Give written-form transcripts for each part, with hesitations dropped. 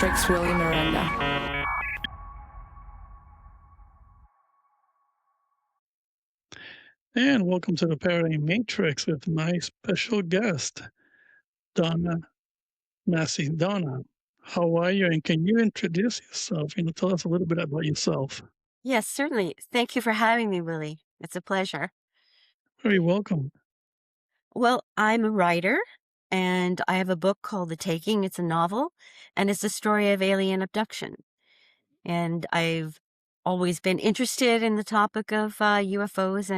Matrix, Willie Miranda. And welcome to the Paradigm Matrix with my special guest, Donna Massey. Donna, how are you? And can you introduce yourself? Tell us a little bit about yourself. Yes, certainly. Thank you for having me, Willie. It's a pleasure. Very welcome. Well, I'm a writer, and I have a book called The Taking. It's a novel, and it's a story of alien abduction. And I've always been interested in the topic of UFOs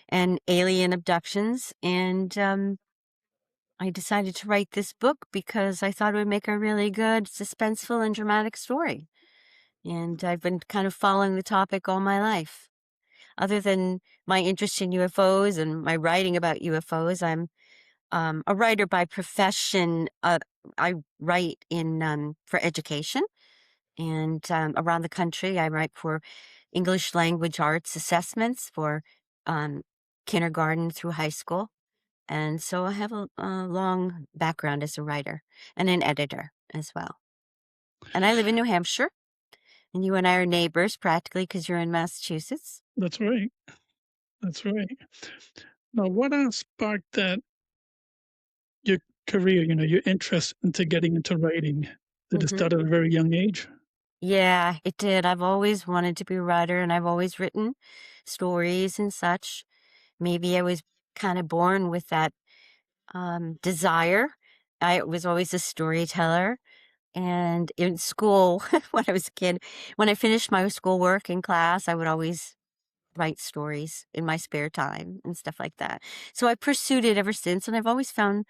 and alien abductions. And I decided to write this book because I thought it would make a really good, suspenseful, and dramatic story. And I've been kind of following the topic all my life. Other than my interest in UFOs and my writing about UFOs, I'm a writer by profession. I write in for education, and around the country, I write for English language arts assessments for um, kindergarten through high school. And so I have a long background as a writer and an editor as well. And I live in New Hampshire, and you and I are neighbors practically because you're in Massachusetts. That's right. That's right. Now, what sparked that your career, your interest into getting into writing? Did it Mhm. start at a very young age? Yeah, it did. I've always wanted to be a writer, and I've always written stories and such. Maybe I was kind of born with that desire. I was always a storyteller. And in school, when I was a kid, when I finished my schoolwork in class, I would always write stories in my spare time and stuff like that. So I pursued it ever since, and I've always found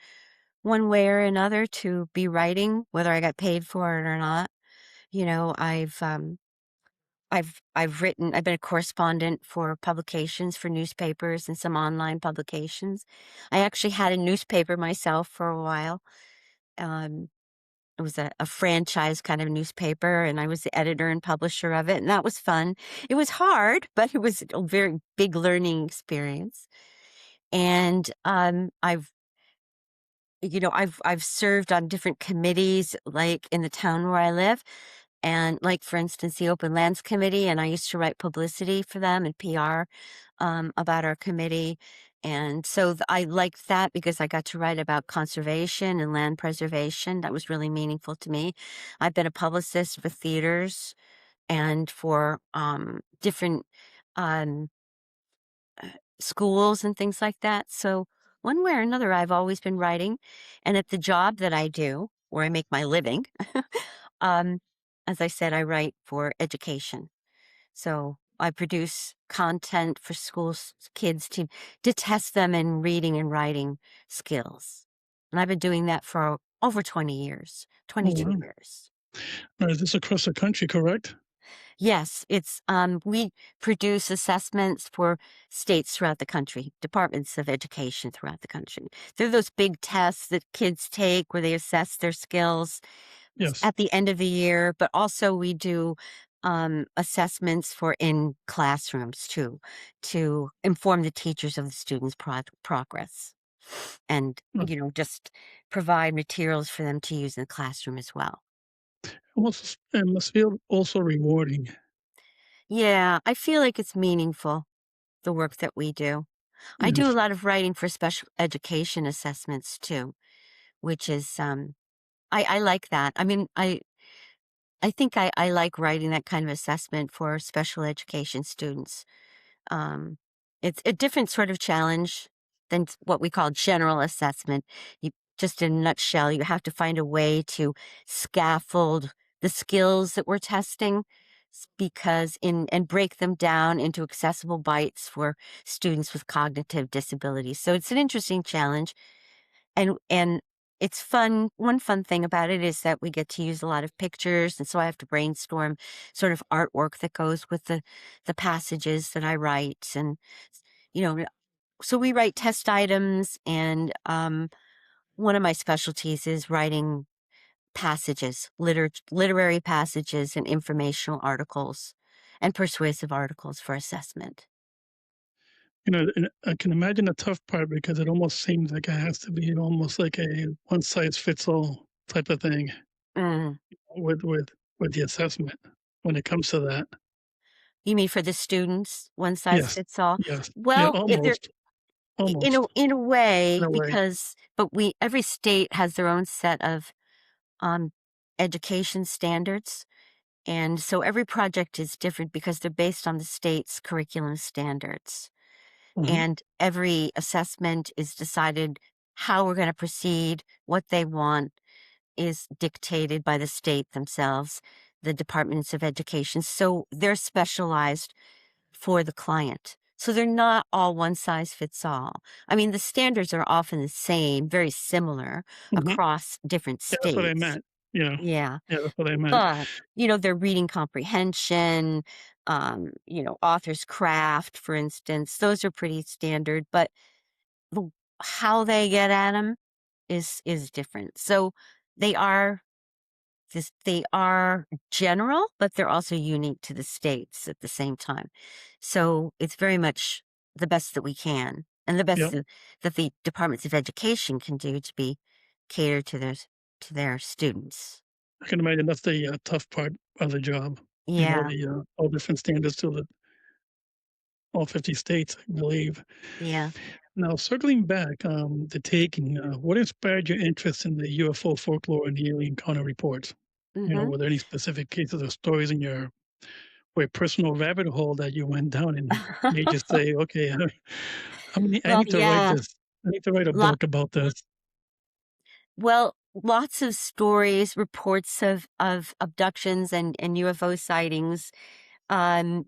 one way or another to be writing, whether I got paid for it or not. You know, I've been a correspondent for publications for newspapers and some online publications. I actually had a newspaper myself for a while. Um, it was a franchise kind of newspaper, and I was the editor and publisher of it, and that was fun. It was hard, but it was a very big learning experience. And I've served on different committees, like in the town where I live. And like, for instance, the Open Lands Committee, and I used to write publicity for them and PR about our committee. And so I liked that because I got to write about conservation and land preservation. That was really meaningful to me. I've been a publicist for theaters and for different um, schools and things like that. So one way or another, I've always been writing. And at the job that I do, where I make my living, um, as I said, I write for education. So I produce content for schools, kids to test them in reading and writing skills. And I've been doing that for over 20 years, Oh, 22 wow. years. Now, is this across the country, correct? Yes, we produce assessments for states throughout the country, departments of education throughout the country. They're those big tests that kids take where they assess their skills Yes. at the end of the year, but also we do assessments for in classrooms too, to inform the teachers of the students' progress and, Oh, just provide materials for them to use in the classroom as well. it must feel also rewarding. Yeah, I feel like it's meaningful, the work that we do. I do a Yes. lot of writing for special education assessments too, which is I like that. I mean, I think I like writing that kind of assessment for special education students. Um, it's a different sort of challenge than what we call general assessment. You just in a nutshell, you have to find a way to scaffold the skills that we're testing because and break them down into accessible bites for students with cognitive disabilities. So it's an interesting challenge and it's fun. One fun thing about it is that we get to use a lot of pictures, and so I have to brainstorm sort of artwork that goes with the passages that I write, and you know, so we write test items, and one of my specialties is writing passages, literary passages, and informational articles, and persuasive articles for assessment. And I can imagine the tough part because it almost seems like it has to be almost like a one size fits all type of thing. Mm. with the assessment when it comes to that. You mean for the students, one size Yes, fits all? yes, yeah, Well, almost, almost in a in way, a way. because but we every state has their own set of, um, education standards, and so every project is different because they're based on the state's curriculum standards, Mhm, and every assessment is decided how we're gonna proceed, what they want is dictated by the state themselves, the departments of education, so they're specialized for the client. So they're not all one size fits all. I mean, the standards are often the same, very similar mhm. across different Yeah, that's what I states. meant, you know. Yeah. Yeah, that's what I meant. But, their reading comprehension, author's craft, for instance, those are pretty standard, but the how they get at them is different. So they are they are general, but they're also unique to the states at the same time. So it's very much the best that we can, and the best Yep, that the departments of education can do to be catered to their students. I can imagine that's the, tough part of the job, Yeah, the, all different standards to the all 50 states, I believe. yeah. Now circling back, the taking, what inspired your interest in the UFO folklore and the alien encounter reports? Hmm. Were there any specific cases or stories in your or a personal rabbit hole that you went down and made you say, "Okay, I Well, need to write yeah. this. I need to write a Lot, book about this." well, lots of stories, reports of abductions and UFO sightings um,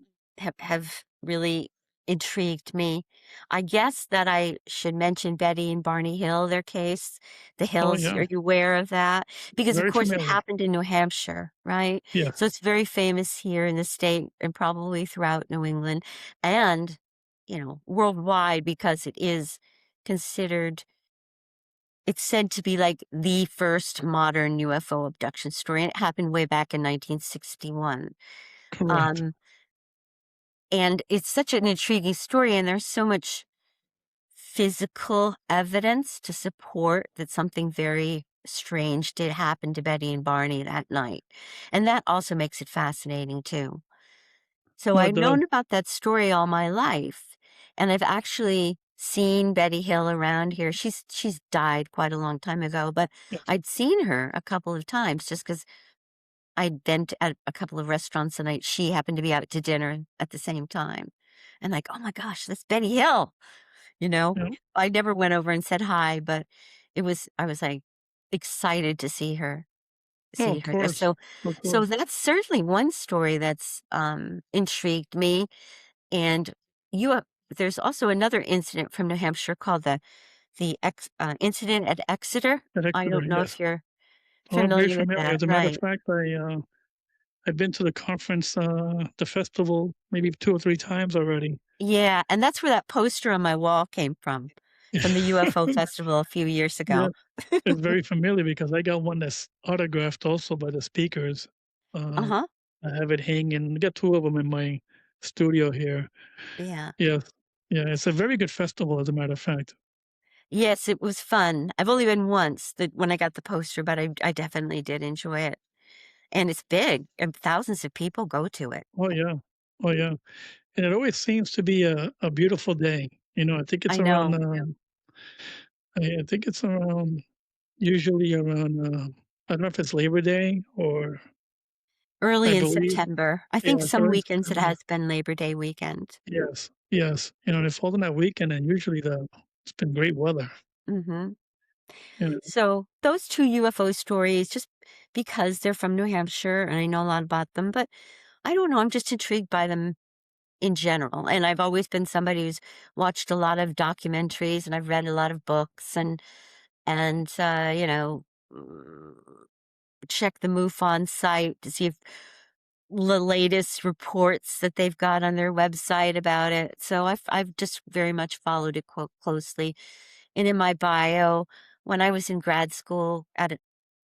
have really intrigued me. I guess that I should mention Betty and Barney Hill, their case. The Oh, Hills, yeah, are you aware of that? Because of very course it familiar. happened in New Hampshire, right? Yes, So it's very famous here in the state and probably throughout New England and, worldwide because it is considered it's said to be like the first modern UFO abduction story. And it happened way back in 1961. correct. Um, And it's such an intriguing story, and there's so much physical evidence to support that something very strange did happen to Betty and Barney that night. And that also makes it fascinating too. So No, it I've does. known about that story all my life, and I've actually seen Betty Hill around here. She's died quite a long time ago, but Yes. I'd seen her a couple of times just because I'd been to at a couple of restaurants and she happened to be out to dinner at the same time. And like, "Oh my gosh, that's Betty Hill," you know? Yeah. I never went over and said hi, but I was, like, excited to Oh, see of her there. course, of So course. that's certainly one story that's, intrigued me, and you have there's also another incident from New Hampshire called incident at Exeter. At I Exeter, don't know yes. if you're Oh, I'm very familiar with familiar. that, As a matter of right. fact, I've been to the conference, the festival maybe 2 or 3 times already. Yeah, and that's where that poster on my wall came from the UFO festival a few years Yeah, ago. it's very familiar because I got one that's autographed also by the speakers. Uh, Uh-huh. I have it hanging. I got 2 of them in my studio here. Yeah. Yes. Yeah, it's a very good festival, as a matter of fact. Yes, it was fun. I've only been once when I got the poster, but I definitely did enjoy it. And it's big, and thousands of people go to it. Oh, yeah. Oh, yeah. And it always seems to be a beautiful day. I think it's I around, know. I think it's around usually around, I don't know if it's Labor Day or I Early in believe September. I yeah, think it's some early weekends it September. has been Labor Day weekend. Yes, yes. And it falls on that weekend, and usually it's been great weather. Mhm. You know So, those 2 UFO stories, just because they're from New Hampshire and I know a lot about them, but I don't know, I'm just intrigued by them in general, and I've always been somebody who's watched a lot of documentaries, and I've read a lot of books and, check the MUFON site to see if the latest reports that they've got on their website about it. So I've just very much followed it closely. And in my bio, when I was in grad school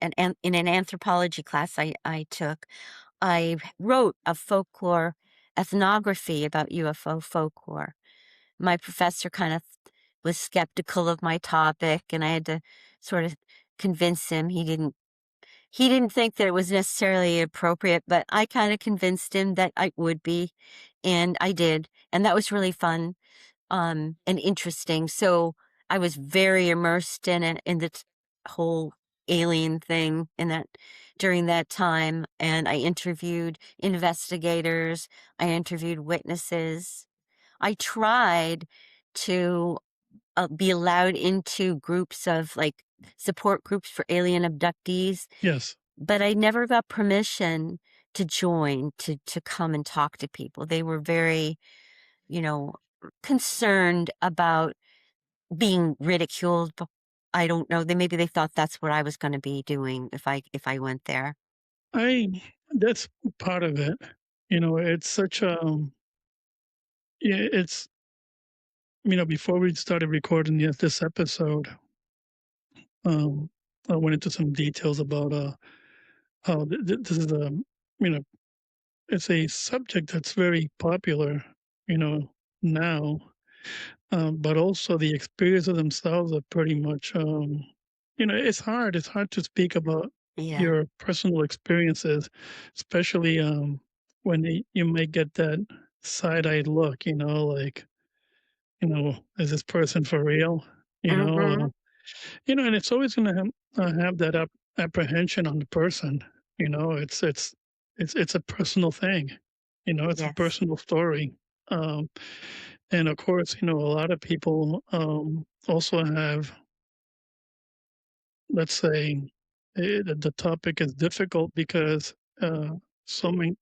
in an anthropology class I took, I wrote a folklore ethnography about UFO folklore. My professor kind of was skeptical of my topic, and I had to sort of convince him he didn't he didn't think that it was necessarily appropriate, but I kinda convinced him that I would be, and I did, and that was really fun, and interesting. So, I was very immersed in it, in this whole alien thing in that during that time, and I interviewed investigators, I interviewed witnesses. I tried to, be allowed into groups of, like, support groups for alien abductees, Yes. but I never got permission to join, to come and talk to people. They were very, you know, concerned about being ridiculed. I don't know. Maybe they thought that's what I was gonna be doing if I went there. I that's part of it. It's such yeah, it's before we started recording this episode, um, I went into some details about how this is you know it's a subject that's very popular, you know, now, but also the experiences themselves are pretty much, it's hard to speak about Yeah. your personal experiences, especially when you might get that side-eyed look, like, is this person for real? You know, uh, Mhm. and it's always going to have that apprehension on the person. It's a personal thing. It's a Yes. personal story. Um, and of course, a lot of people also have, let's say, the topic is difficult because some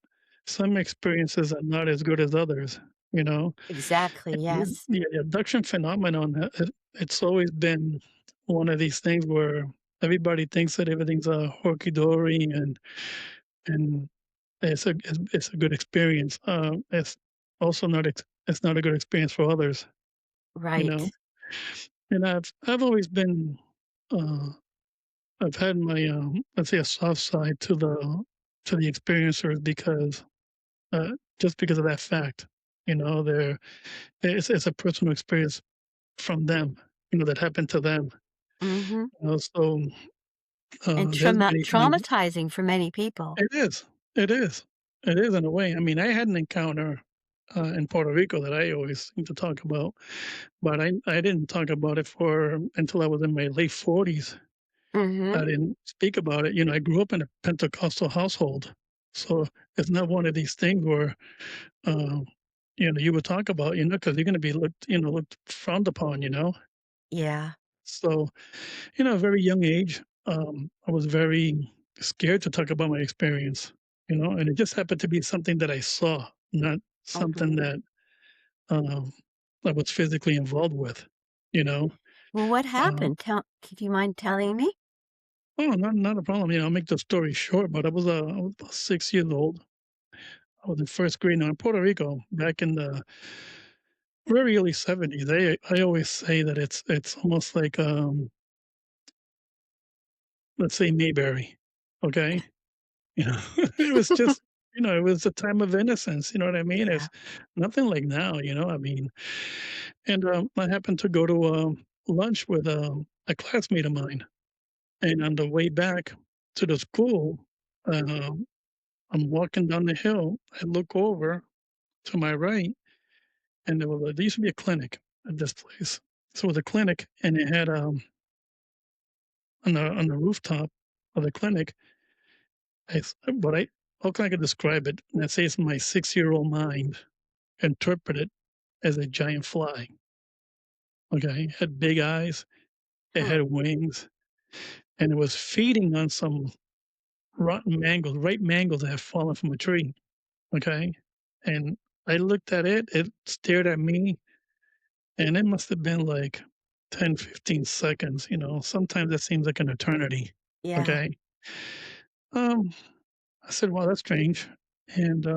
some experiences are not as good as others. You know, Exactly, yes. the abduction phenomenon, it's always been one of these things where everybody thinks that everything's a horky dory and it's a good experience. It's also it's not a good experience for others. You know, Right. and I've always been uh, I've had my let's say a soft side to the experiencers because just because of that fact. They're it's a personal experience from them, that happened to them. Mhm. So, And there's many times traumatizing for many people. it is, it is, it is in a way. I mean, I had an encounter, in Puerto Rico that I always seem to talk about, but I didn't talk about it for until I was in my late 40s. I Mhm. didn't speak about it. I grew up in a Pentecostal household, so it's not one of these things where, um, you would talk about, because you're gonna be looked frowned upon, Yeah. So, a very young age, I was very scared to talk about my experience, and it just happened to be something that I saw, not something Mhm. that um, I was physically involved with, you know. Well, what Uh, happened? Do you mind telling me? oh, not a problem. I'll make the story short, but I was about 6 years old. I was in first grade now in Puerto Rico back in the very early '70s. I always say that it's almost like let's say Mayberry, okay. It was just, it was a time of innocence, you know what I mean? Yeah. It's nothing like now, I mean, and, I happened to go to, lunch with, a classmate of mine, and on the way back to the school, um, I'm walking down the hill, I look over to my right, and there used to be a clinic at this place. So it was a clinic, and it had, on the rooftop of the clinic, what I how can I could describe it? Let's say it's my six-year-old mind interpret it as a giant fly. Okay, it had big eyes, it Hmm. had wings, and it was feeding on some rotten mangoes, ripe mangoes that had fallen from a tree. Okay, and I looked at it, it stared at me, and it must have been like 10, 15 seconds. Sometimes it seems like an eternity. Yeah. Okay, um, I said, "Wow, that's strange," and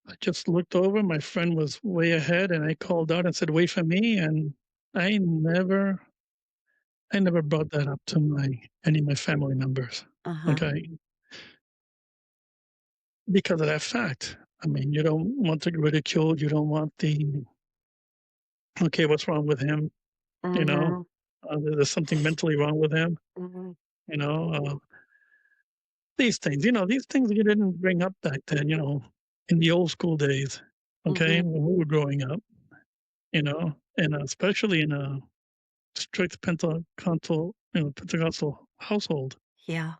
I just looked over. My friend was way ahead, and I called out and said, "Wait for me." And I never I never brought that up to any of my family members, Uh-huh. okay, because of that fact. I mean, you don't want to get ridiculed, you don't want "Okay, what's wrong with him?" You know? Mhm. There's something mentally wrong with him, Mhm. you know? these things you didn't bring up back then, in the old school days, okay, Mhm. when we were growing up, and especially in a strict Pentecostal household, Yeah.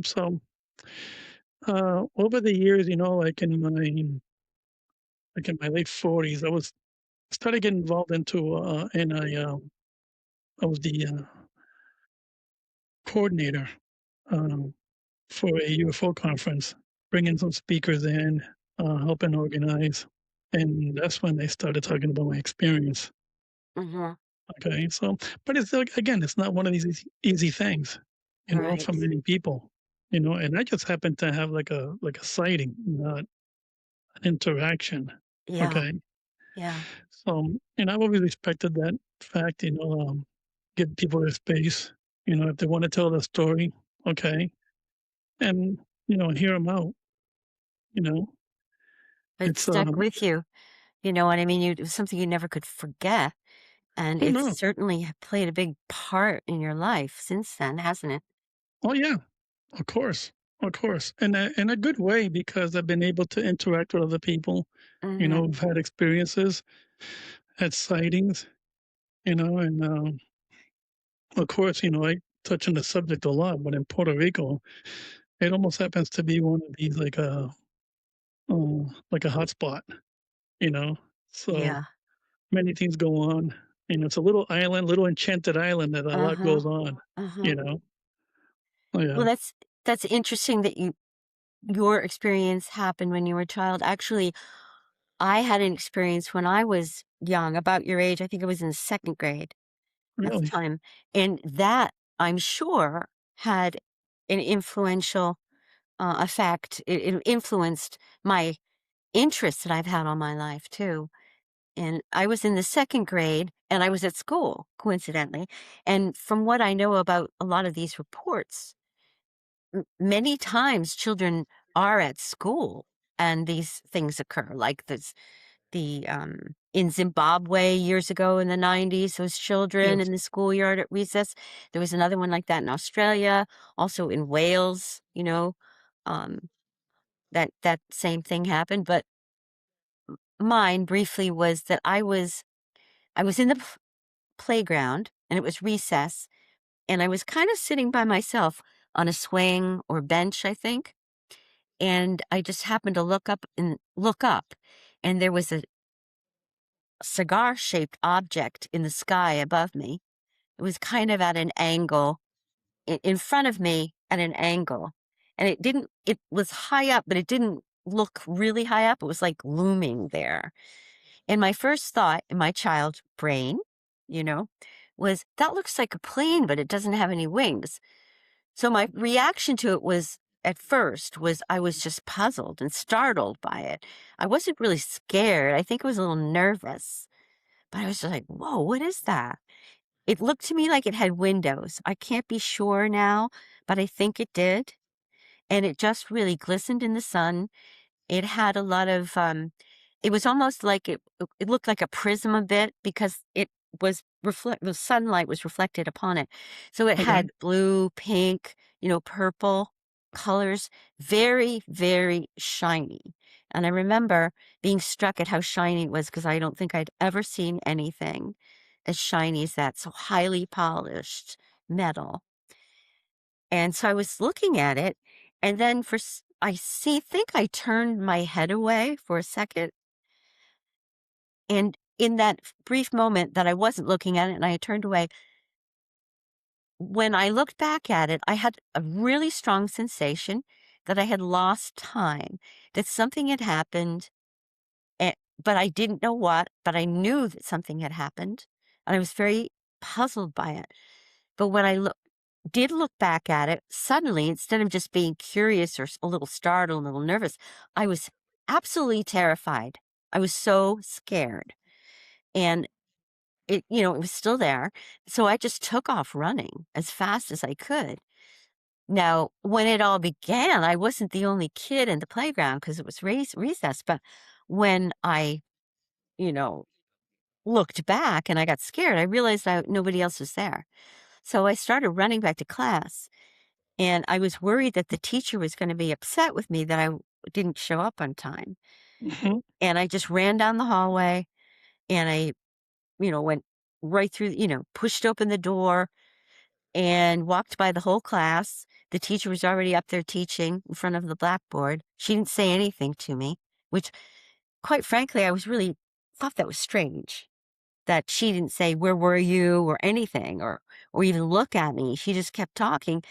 So, over the years, like in my late 40s, started getting involved into, and I was the coordinator um, for a UFO conference, bringing some speakers in, helping organize, and that's when they started talking about my experience. Mhm. Okay, so, but it's like, again, it's not one of these easy things, Right. for many people, and I just happened to have like a sighting, not an interaction. Yeah. Okay, Yeah. so, and I've always respected that fact, give people their space, if they want to tell their story, okay, and hear them out. You know, It it's stuck with you. You know what I mean? It was something you never could forget, and oh it's no, certainly played a big part in your life since then, hasn't it? oh yeah, of course, and in a good way because I've been able to interact with other people, Mhm. who've had experiences, had sightings, and of course, I touch on the subject a lot, but in Puerto Rico, it almost happens to be one of these like a hotspot, you know, so Yeah. many things go on. It's a little island, little enchanted island that a lot Uh-huh. goes on, Uh-huh. you know. Oh yeah, Well, that's interesting that your experience happened when you were a child. Actually, I had an experience when I was young, about your age. I think I was in 2nd grade at the really, time, and that, I'm sure, had an influential, effect. It influenced my interests that I've had all my life too. And I was in the 2nd grade, and I was at school, coincidentally, and from what I know about a lot of these reports, many times children are at school and these things occur, like in Zimbabwe years ago in the 90s, those children yes, in the schoolyard at recess. There was another one like that in Australia, also in Wales, um, that same thing happened. But mine briefly was that I was in the playground, and it was recess, and I was kind of sitting by myself on a swing or bench, I think, and I just happened to look up, and there was a cigar-shaped object in the sky above me. It was kind of at an angle, in front of me at an angle, and it was high up, but it didn't look really high up. It was like looming there. And my first thought in my child brain, you know, was that looks like a plane, but it doesn't have any wings. So my reaction to it was at first was I was just puzzled and startled by it. I wasn't really scared. I think I was a little nervous, but I was just like, whoa, what is that? It looked to me like it had windows. I can't be sure now, but I think it did. And it just really glistened in the sun. It had a lot of, it was almost like it looked like a prism a bit because the sunlight was reflected upon it. So it okay, had blue, pink, purple colors, very, very shiny. And I remember being struck at how shiny it was because I don't think I'd ever seen anything as shiny as that, so highly polished metal. And so I was looking at it, and then think I turned my head away for a second, and in that brief moment that I wasn't looking at it and I had turned away, when I looked back at it, I had a really strong sensation that I had lost time, that something had happened, but I didn't know what, but I knew that something had happened, and I was very puzzled by it. But when I did look back at it, suddenly, instead of just being curious or a little startled, a little nervous, I was absolutely terrified. I was so scared. And it was still there. So I just took off running as fast as I could. Now, when it all began, I wasn't the only kid in the playground because it was recess. But when I, you know, looked back and I got scared, I realized nobody else was there. So I started running back to class. and I was worried that the teacher was gonna be upset with me that didn't show up on time, Mhm. and I just ran down the hallway, and I, went right through, pushed open the door and walked by the whole class. The teacher was already up there teaching in front of the blackboard. She didn't say anything to me, which, quite frankly, I was really thought that was strange that she didn't say, "Where were you?" or anything, or even look at me. She just kept talking.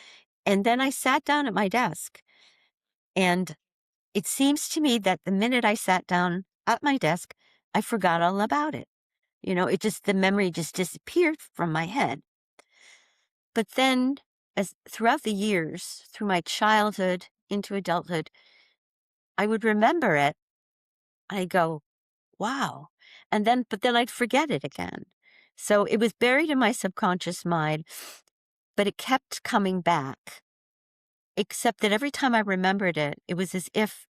And then I sat down at my desk. And it seems to me that the minute I sat down at my desk, I forgot all about it. The memory just disappeared from my head. But then, as throughout the years, through my childhood into adulthood, I would remember it. I go, wow. But then I'd forget it again. So it was buried in my subconscious mind, but it kept coming back. Except that every time I remembered it, it was as if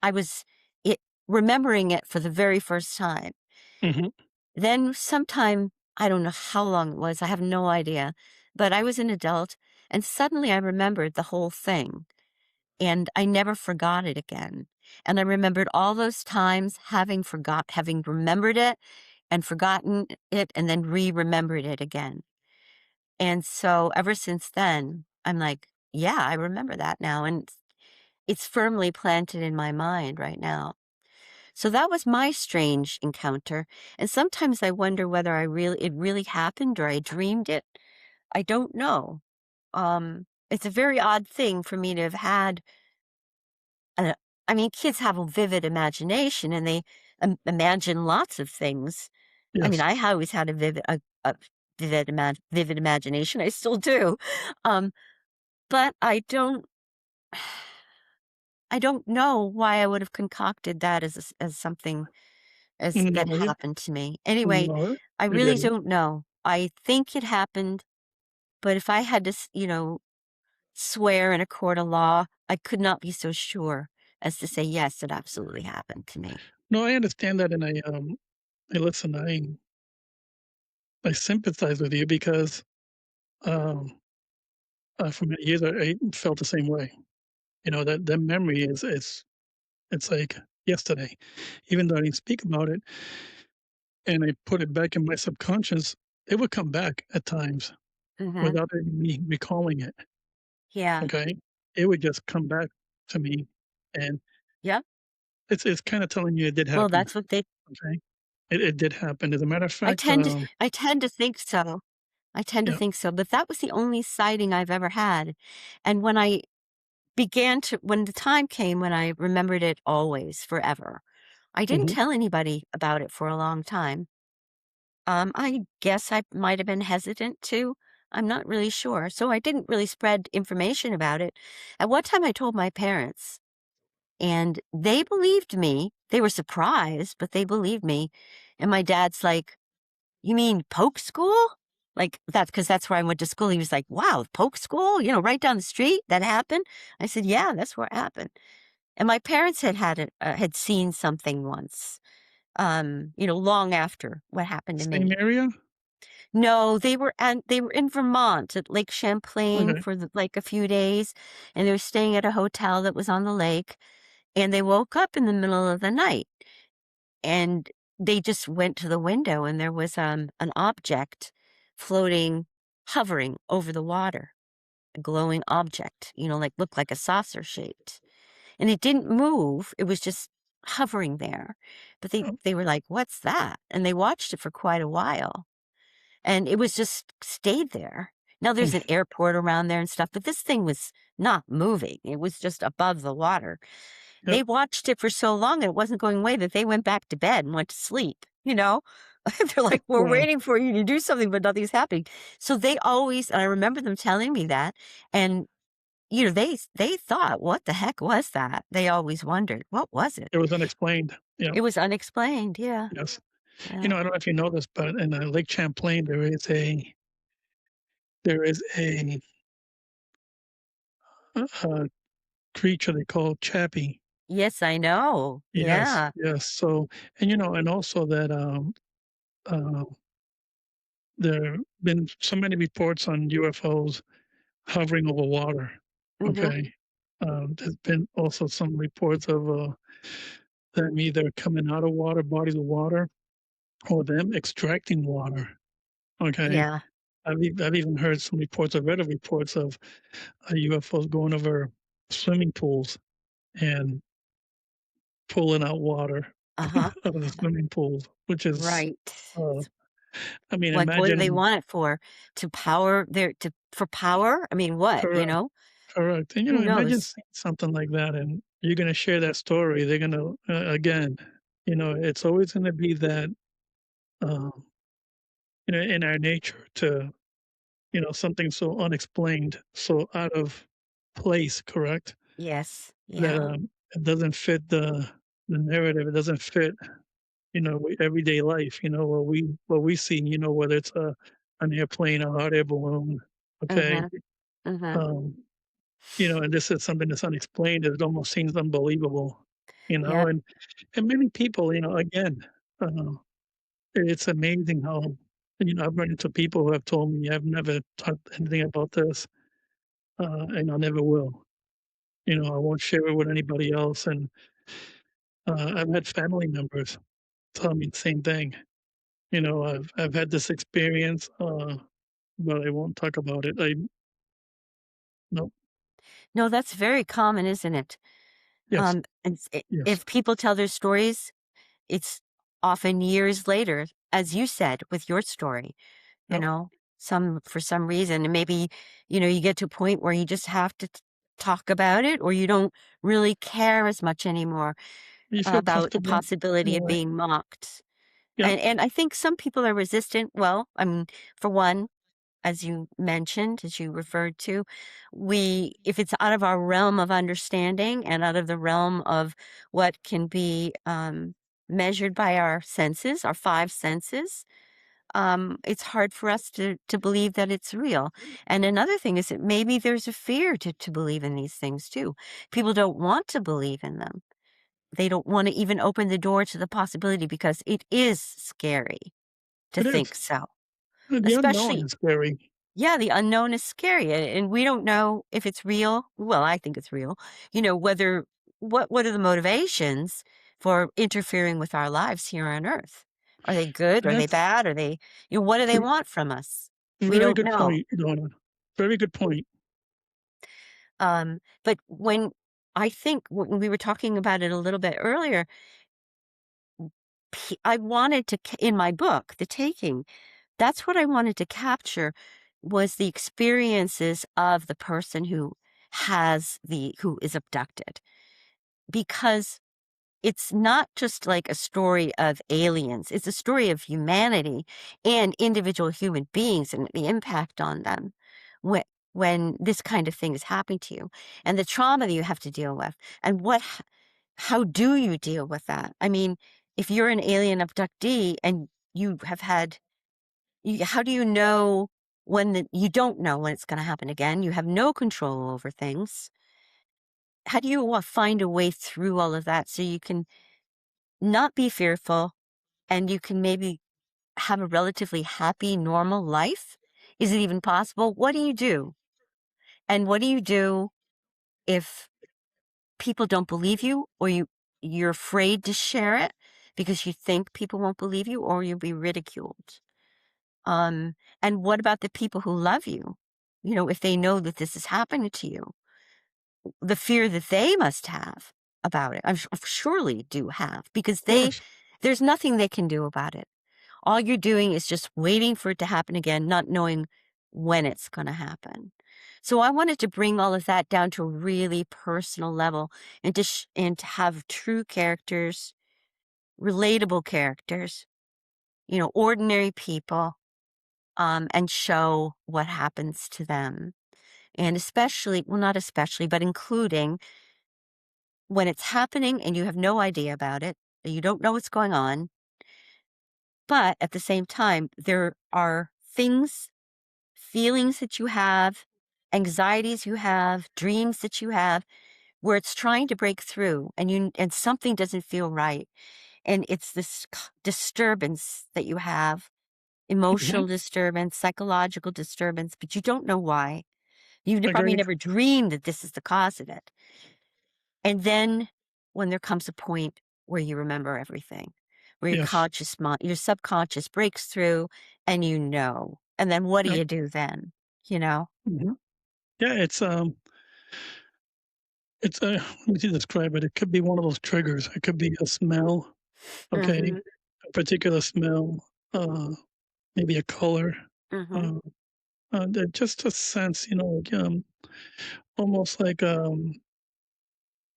I was it remembering it for the very first time. Mhm. Then sometime, I don't know how long it was, I have no idea, but I was an adult and suddenly I remembered the whole thing and I never forgot it again. And I remembered all those times having remembered it and forgotten it and then remembered it again. And so ever since then, I'm like, yeah, I remember that now. And it's firmly planted in my mind right now. So that was my strange encounter. And sometimes I wonder whether it really happened or I dreamed it. I don't know. It's a very odd thing for me to have had. A, I mean, kids have a vivid imagination and they imagine lots of things. I mean, Yes. I always had a vivid imagination. I still do. Um, but I don't know why I would have concocted that as something as No, that happened to me. Anyway, no, I you really didn't. don't know. I think it happened, but if I had to, swear in a court of law, I could not be so sure as to say, yes, it absolutely happened to me. No, I understand that, and I listen, I sympathize with you because, um, for many years, I felt the same way. That memory is it's like yesterday. Even though I didn't speak about it and I put it back in my subconscious, it would come back at times Hmm. without even me recalling it, Yeah. okay? It would just come back to me, and Yeah. it's kinda telling you it did Well, happen, that's what they, okay? It did happen. As a matter of I fact, tend to, I tend to think so. I tend to yeah, think so, but that was the only sighting I've ever had. And when the time came when I remembered it always, forever, I didn't mhm, tell anybody about it for a long time. I guess I might have been hesitant to. I'm not really sure. So I didn't really spread information about it. At one time, I told my parents, and they believed me. They were surprised, but they believed me. And my dad's like, "You mean Polk School?" Like that's because that's where I went to school. He was like, "Wow, Polk School? Right down the street. That happened." I said, "Yeah, that's where it happened." And my parents had seen something once. Long after what happened to same me. area? No, they were in Vermont at Lake Champlain Okay, for like a few days, and they were staying at a hotel that was on the lake, and they woke up in the middle of the night, and they just went to the window, and there was an object floating, hovering over the water, a glowing object, like looked like a saucer shaped, and it didn't move. It was just hovering there, but oh, they were like, "What's that?" And they watched it for quite a while. And it was just stayed there. Now there's an mm, airport around there and stuff, but this thing was not moving. It was just above the water. yep, They watched it for so long and it wasn't going away that they went back to bed and went to sleep, you know? They're like, "We're wow, waiting for you to do something, but nothing's happening." So they always, and I remember them telling me that, and they thought, "What the heck was that?" They always wondered, "What was it?" it was unexplained, yeah, It was unexplained. Yeah. yes. Yeah. I don't know if you know this, but in, Lake Champlain, there is a, uh, creature they call chappie. Yes, I know. Yes, Yeah. yes, so and also that, uh, there have been so many reports on UFOs hovering over water. Mhm. Okay. There's been also some reports of them either coming out of water, bodies of water, or them extracting water. Okay. Yeah. I've even heard some reports. I've read of reports of UFOs going over swimming pools and pulling out water Uh-huh. out of the swimming pools, which is, Right. uh, I mean, Like, what do they imagine. want it for? To power their to for power? I mean, what, you Correct, know? correct. And Who imagine knows? seeing something like that, and you're gonna share that story. They're gonna again, it's always gonna be that, um, in our nature to, something so unexplained, so out of place. Correct. Yes. That Yeah. it doesn't fit the narrative. It doesn't fit, everyday life. What we see. Whether it's an airplane, a hot air balloon. Okay. Mhm. Mhm. Um, and this is something that's unexplained. It almost seems unbelievable. Yep. And many people, again, uh, it's amazing how, I've run into people who have told me I've never talked anything about this, and I never will. I won't share it with anybody else. And I've had family members tell me the same thing. I've had this experience, but I won't talk about it. No. No, that's very common, isn't it? Yes. And s I Yes. if people tell their stories, it's often years later, as you said with your story, you Yep. know, some for some reason, and maybe, you get to a point where you just have to talk about it or you don't really care as much anymore You feel about the comfortable in possibility a of way. being mocked. Yep. And I think some people are resistant. Well, I mean, for one, as you mentioned, as you referred to, we if it's out of our realm of understanding and out of the realm of what can be measured by our senses, our five senses, it's hard for us to believe that it's real. And another thing is that maybe there's a fear to believe in these things too. People don't want to believe in them. They don't want to even open the door to the possibility because it is scary to It is. think so. The unknown Especially, is scary. yeah, the unknown is scary, and we don't know if it's real. Well, I think it's real. Whether what are the motivations for interfering with our lives here on Earth? Are they good? And Are they that's bad? Are they, what do they a want from us? We very don't good know. point, Donna. Very good point. But when I think when we were talking about it a little bit earlier, I wanted to in my book, The Taking, that's what I wanted to capture was the experiences of the person who is abducted, because it's not just like a story of aliens, it's a story of humanity and individual human beings and the impact on them when this kind of thing is happening to you and the trauma that you have to deal with and how do you deal with that? I mean, if you're an alien abductee and you have had how do you know you don't know when it's going to happen again? You have no control over things. How do you find a way through all of that so you can not be fearful and you can maybe have a relatively happy, normal life? Is it even possible? What do you do? And what do you do if people don't believe you or you're afraid to share it because you think people won't believe you or you'll be ridiculed? And what about the people who love you? If they know that this is happening to you, the fear that they must have about it, surely do have, because Of course. there's nothing they can do about it. All you're doing is just waiting for it to happen again, not knowing when it's going to happen. So I wanted to bring all of that down to a really personal level and and to have true characters, relatable characters, ordinary people, and show what happens to them. And especially, well, not especially, but including when it's happening and you have no idea about it, you don't know what's going on. But at the same time, there are things, feelings that you have, anxieties you have, dreams that you have, where it's trying to break through and something doesn't feel right. And it's this disturbance that you have, Mhm. emotional disturbance, psychological disturbance, but you don't know why. You've probably Agreed. never dreamed that this is the cause of it. And then when there comes a point where you remember everything, where Yes. your subconscious breaks through and you know. And then what do Yep. you do then? You know? Hmm. Yeah, it's a let me describe it. It could be one of those triggers. It could be a smell, okay, Mhm. a particular smell, uh, maybe a color, Mhm. uh, just a sense, almost like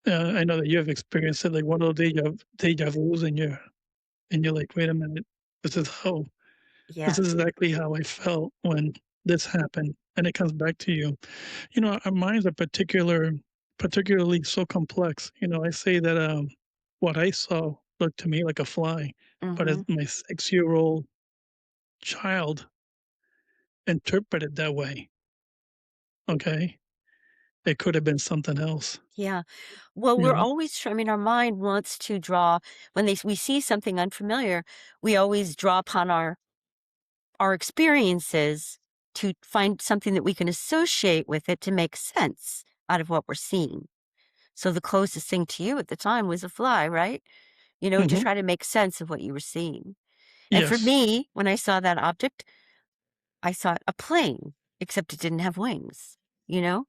I know that you have experienced it, like one of those deja vu's, and you're like, wait a minute, this is how this is Yes. exactly how I felt when this happened, and it comes back to you. Our minds are particularly so complex. I say that what I saw looked to me like a fly, but as Mhm. my 6-year-old child interpreted that way, okay, it could have been something else. Yeah. Well, You we're know? always I mean, our mind wants to draw when we see something unfamiliar, we always draw upon our experiences to find something that we can associate with it to make sense out of what we're seeing. So the closest thing to you at the time was a fly, right? To Hmm. try to make sense of what you were seeing. And for Yes, me, when I saw that object, I saw a plane, except it didn't have wings, you know?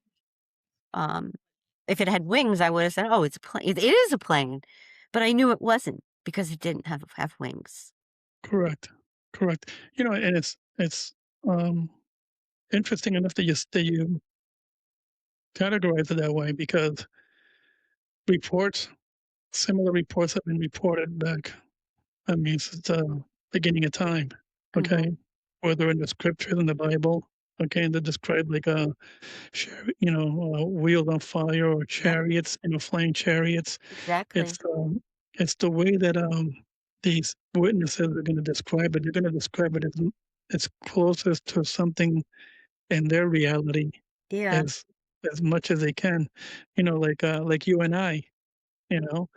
Um, if it had wings, I would have said, "Oh, it's a plane. It is a plane." But I knew it wasn't because it didn't have wings. correct, correct. And it's um, interesting enough that you categorize it that way because reports, similar reports have been reported back. I mean, since the beginning of time, Mhm. okay? Whether in the scriptures in the Bible, okay, and they describe like wheels on fire or Yep, chariots, flying chariots. It's exactly. it's the way that these witnesses are going to describe it. They're going to describe it as closest to something in their reality Yeah. as as much as they can. Like you and I, you know,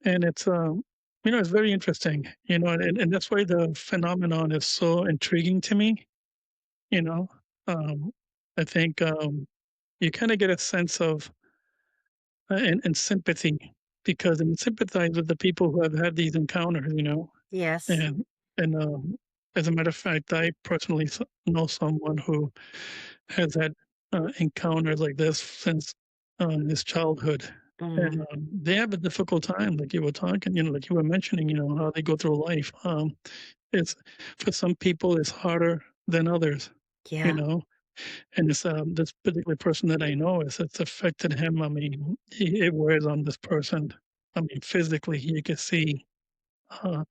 and it's very interesting, and that's why the phenomenon is so intriguing to me. You know, um, I think you kind of get a sense of and sympathy because and sympathize with the people who have had these encounters. Yes. And as a matter of fact, I personally know someone who has had encounters like this since his childhood. And Mm. they have a difficult time, like you were talking, like you were mentioning, how they go through life. It's for some people, it's harder than others, you Yeah. know. And this particular person that I know it's affected him. I mean, it wears on this person. I mean, physically, you can see. Uh,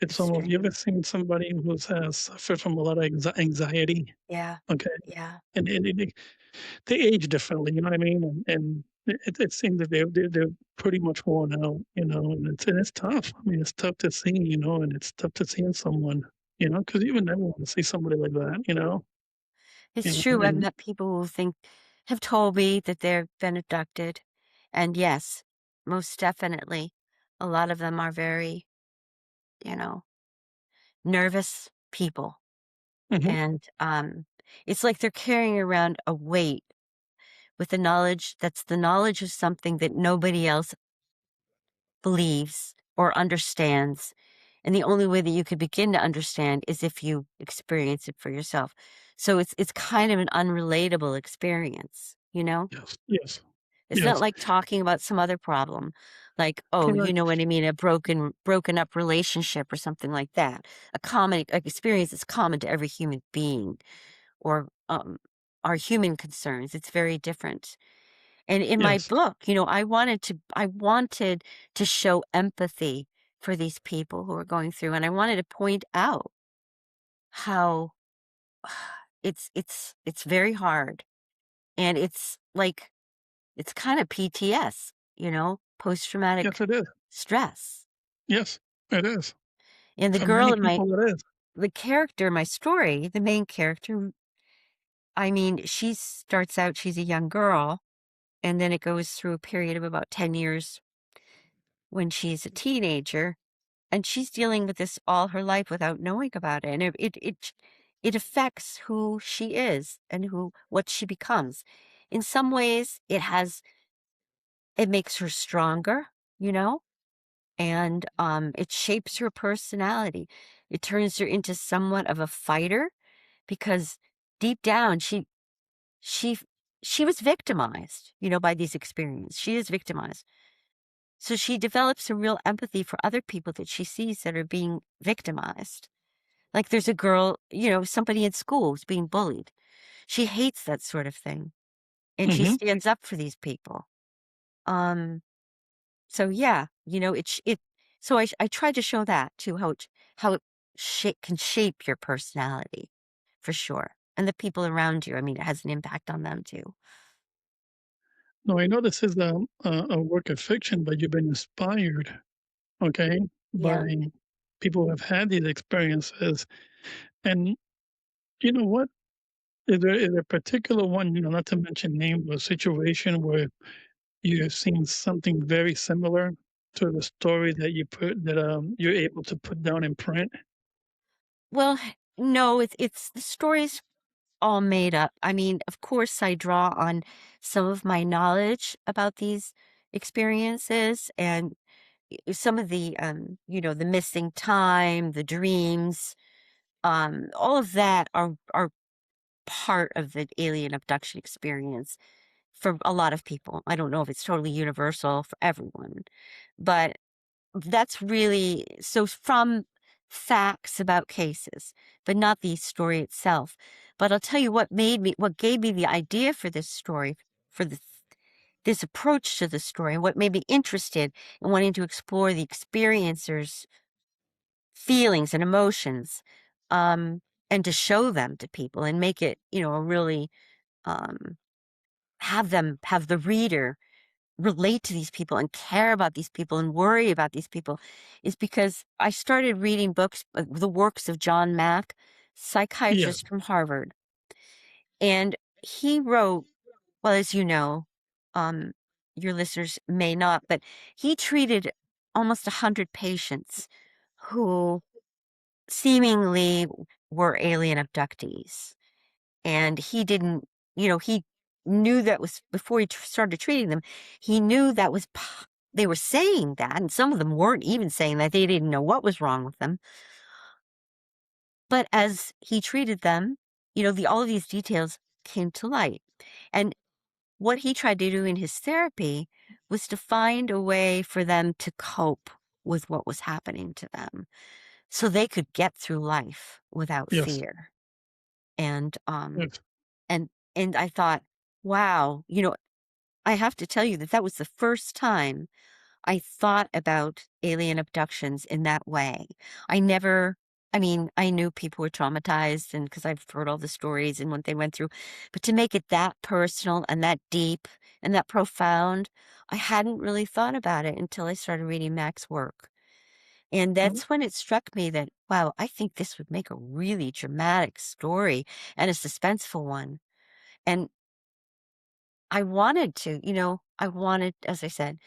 it's almost. You ever Extreme. seen somebody who has suffered from a lot of anxiety? Yeah. Okay, Yeah. and they age differently. You know what I mean? And it seems that they're pretty much worn out. And it's tough. I mean, it's tough to see. And it's tough to see in someone. Because you would never want to see somebody like that. It's true. I've And met people who have told me that they've been abducted. And yes, most definitely, a lot of them are very, you know, nervous people. mhm, And it's like they're carrying around a weight with the knowledge that's the knowledge of something that nobody else believes or understands. And the only way that you could begin to understand is if you experience it for yourself. So it's kind of an unrelatable experience, you know? yes, yes, It's not yes, like talking about some other problem, like, oh, you know correct. what I mean, a broken up relationship or something like that. A common experience that's common to every human being or our human concerns. It's very different. And in my Yes, book, I wanted to show empathy for these people who are going through, and I wanted to point out how it's very hard, and it's like it's kind of PTS, post traumatic yes, it is. stress. Yes, it is. And the For girl many in people, it is. the character, in my story, the main character, I mean, she starts out, she's a young girl, and then it goes through a period of about 10 years when she's a teenager. And she's dealing with this all her life without knowing about it, and it affects who she is and what she becomes. In some ways, it makes her stronger, you know, and it shapes her personality. It turns her into somewhat of a fighter because deep down she she was victimized, by these experiences. She is victimized. So she develops a real empathy for other people that she sees that are being victimized. Like there's a girl, somebody in school who's being bullied. She hates that sort of thing. And she Hmm. stands up for these people. Um, so yeah, so I tried to show that too, how it can shape your personality for sure. And the people around you, I mean, it has an impact on them too. No, I know this is a work of fiction, but you've been inspired, okay, Yeah. by people who have had these experiences. And you know what? Is there a particular one, not to mention name, a situation where you have seen something very similar to the story that you're able to put down in print? Well, no, it's the story's all made up. I mean, of course, I draw on some of my knowledge about these experiences and some of the missing time, the dreams, all of that are part of the alien abduction experience for a lot of people. I don't know if it's totally universal for everyone, but that's really so from facts about cases, but not the story itself. But I'll tell you what gave me the idea for this story, for this approach to the story, and what made me interested in wanting to explore the experiencers' feelings and emotions, um, and to show them to people and make it, a really um, have the reader relate to these people and care about these people and worry about these people is because I started reading books, the works of John Mack, Yes. psychiatrist from Harvard. And he wrote, well, as you know, um, your listeners may not, but he treated almost 100 patients who seemingly were alien abductees. And he didn't, he knew that was before he started treating them, he knew that they were saying that, and some of them weren't even saying that. They didn't know what was wrong with them. But as he treated them, all of these details came to light. And what he tried to do in his therapy was to find a way for them to cope with what was happening to them so they could get through life without Yes. fear. And Yes. and and I thought, wow, I have to tell you that that was the first time I thought about alien abductions in that way. I never I mean, I knew people were traumatized and because I've heard all the stories and what they went through, but to make it that personal and that deep and that profound, I hadn't really thought about it until I started reading Mack's work. And Well, that's when it struck me that, wow, I think this would make a really dramatic story and a suspenseful one. And as I said,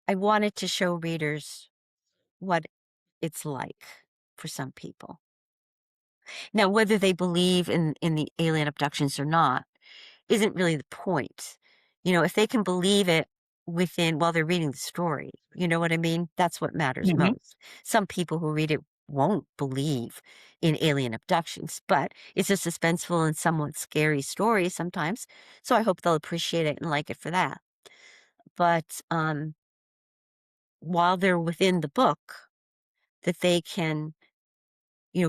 I wanted to show readers what it's like for some people. Now, whether they believe in the alien abductions or not isn't really the point. If they can believe it within while they're reading the story, you know what I mean? That's what matters mhm. most. Some people who read it won't believe in alien abductions, but it's a suspenseful and somewhat scary story sometimes. So I hope they'll appreciate it and like it for that. But while they're within the book, that they can,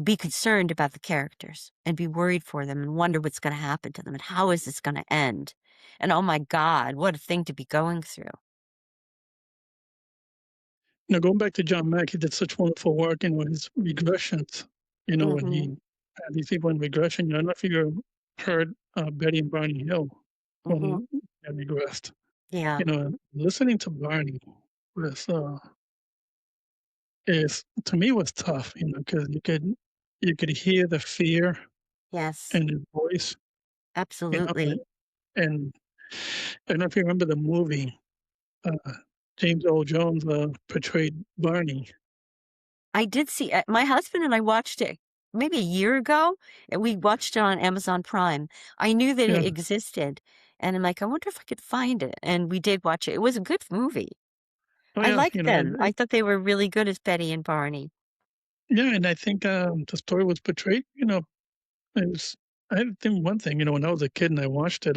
be concerned about the characters and be worried for them and wonder what's going to happen to them and how is this going to end? And oh my God, what a thing to be going through. Now going back to John Mack, he did such wonderful work in his regressions, when he Hmm. had these people in regression. I don't know if you heard, Betty and Barney Hill Hmm. when they regressed. Yeah. Listening to Barney was, is to me was tough, because you could hear the fear Yes. in his voice, you know, Absolutely. and I don't know if you remember the movie, James Earl Jones, portrayed Barney. I did see my husband and I watched it maybe a year ago, and we watched it on Amazon Prime. I knew that Yeah. it existed, and I'm like, "I wonder if I could find it," and we did watch it. It was a good movie. Oh, I yeah, liked them. I and thought they were really good as Betty and Barney. yeah, and I think, the story was portrayed, it was I think one thing, when I was a kid and I watched it,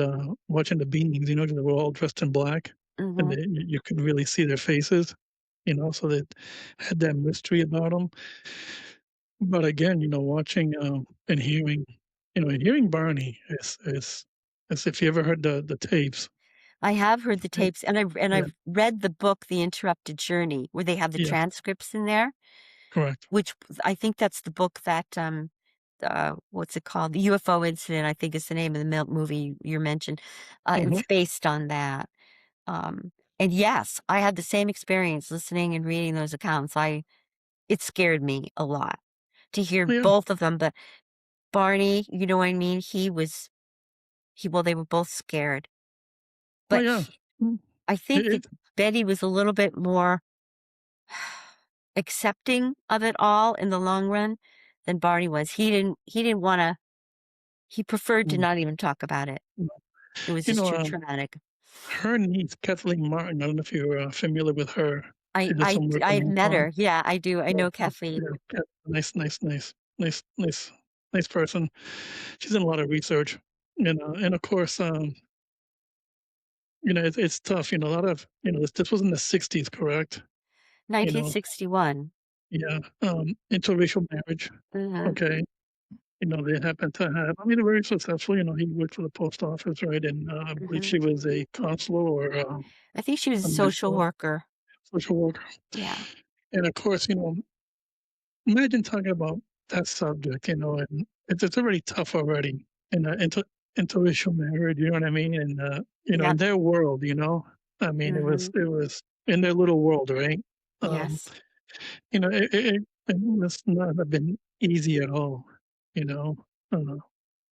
watching the beings, 'cause they were all dressed in black, and Mhm. you could really see their faces, so they had that mystery about them. But again, watching, and hearing Barney is as if you ever heard the tapes. I have heard the Right? tapes, and Yeah, I've read the book, The Interrupted Journey, where they have the yes, transcripts in there, correct. which I think that's the book that, what's it called? The UFO Incident, I think is the name of the movie you mentioned. Mhm. It's based on that. And yes, I had the same experience listening and reading those accounts. It scared me a lot to hear Oh, yeah. both of them, but Barney, you know what I mean? Well, they were both scared, Oh, but yeah. Mm. I think that It Betty was a little bit more accepting of it all in the long run than Barney was. He didn't wanna he preferred to mm, not even talk about it. mm. It was You just know, too traumatic. her niece, Kathleen Martin, I don't know if you're, familiar with her. She did some work on I've met UFO. her. Yeah, I do. I know Yeah, Kathleen. yeah, yeah. Nice person. She's done a lot of research, and of course, it's tough, a lot of this was in the '60s, correct? You know 1961. yeah, interracial marriage, Mhm, okay? They happen to have I mean, they're very successful, he worked for the post office, right? And, I believe mhm. she was a consul or, I think she was a a social mentor, worker. social worker. Yeah. And of course, imagine talking about that subject, and it's already tough already in a interracial marriage, you know what I mean? And, in Yep. their world, I mean, it was Mhm. it was in their little world, right? Um, Yes. it must not have been easy at all, you know, uh,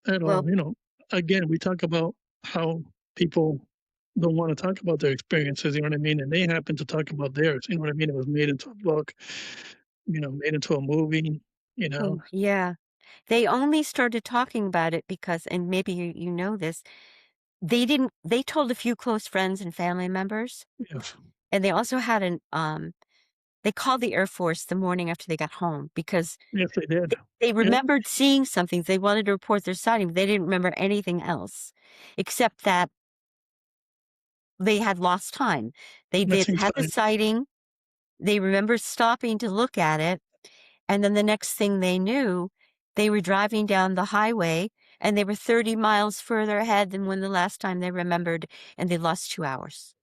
at Well, all. Again, we talk about how people don't want to talk about their experiences, you know what I mean? And they happen to talk about theirs, you know what I mean? It was made into a book, made into a movie, you know? oh, yeah. They only started talking about it because, and maybe you know this, they told a few close friends and family members, Yes. and they also had they called the Air Force the morning after they got home because Yes, they did. they Yep. remembered seeing something. They wanted to report their sighting, but they didn't remember anything else except that they had lost time. They'd Missing had the time. sighting, they remember stopping to look at it, and then the next thing they knew, they were driving down the highway, and they were 30 miles further ahead than when the last time they remembered, and they lost 2 hours.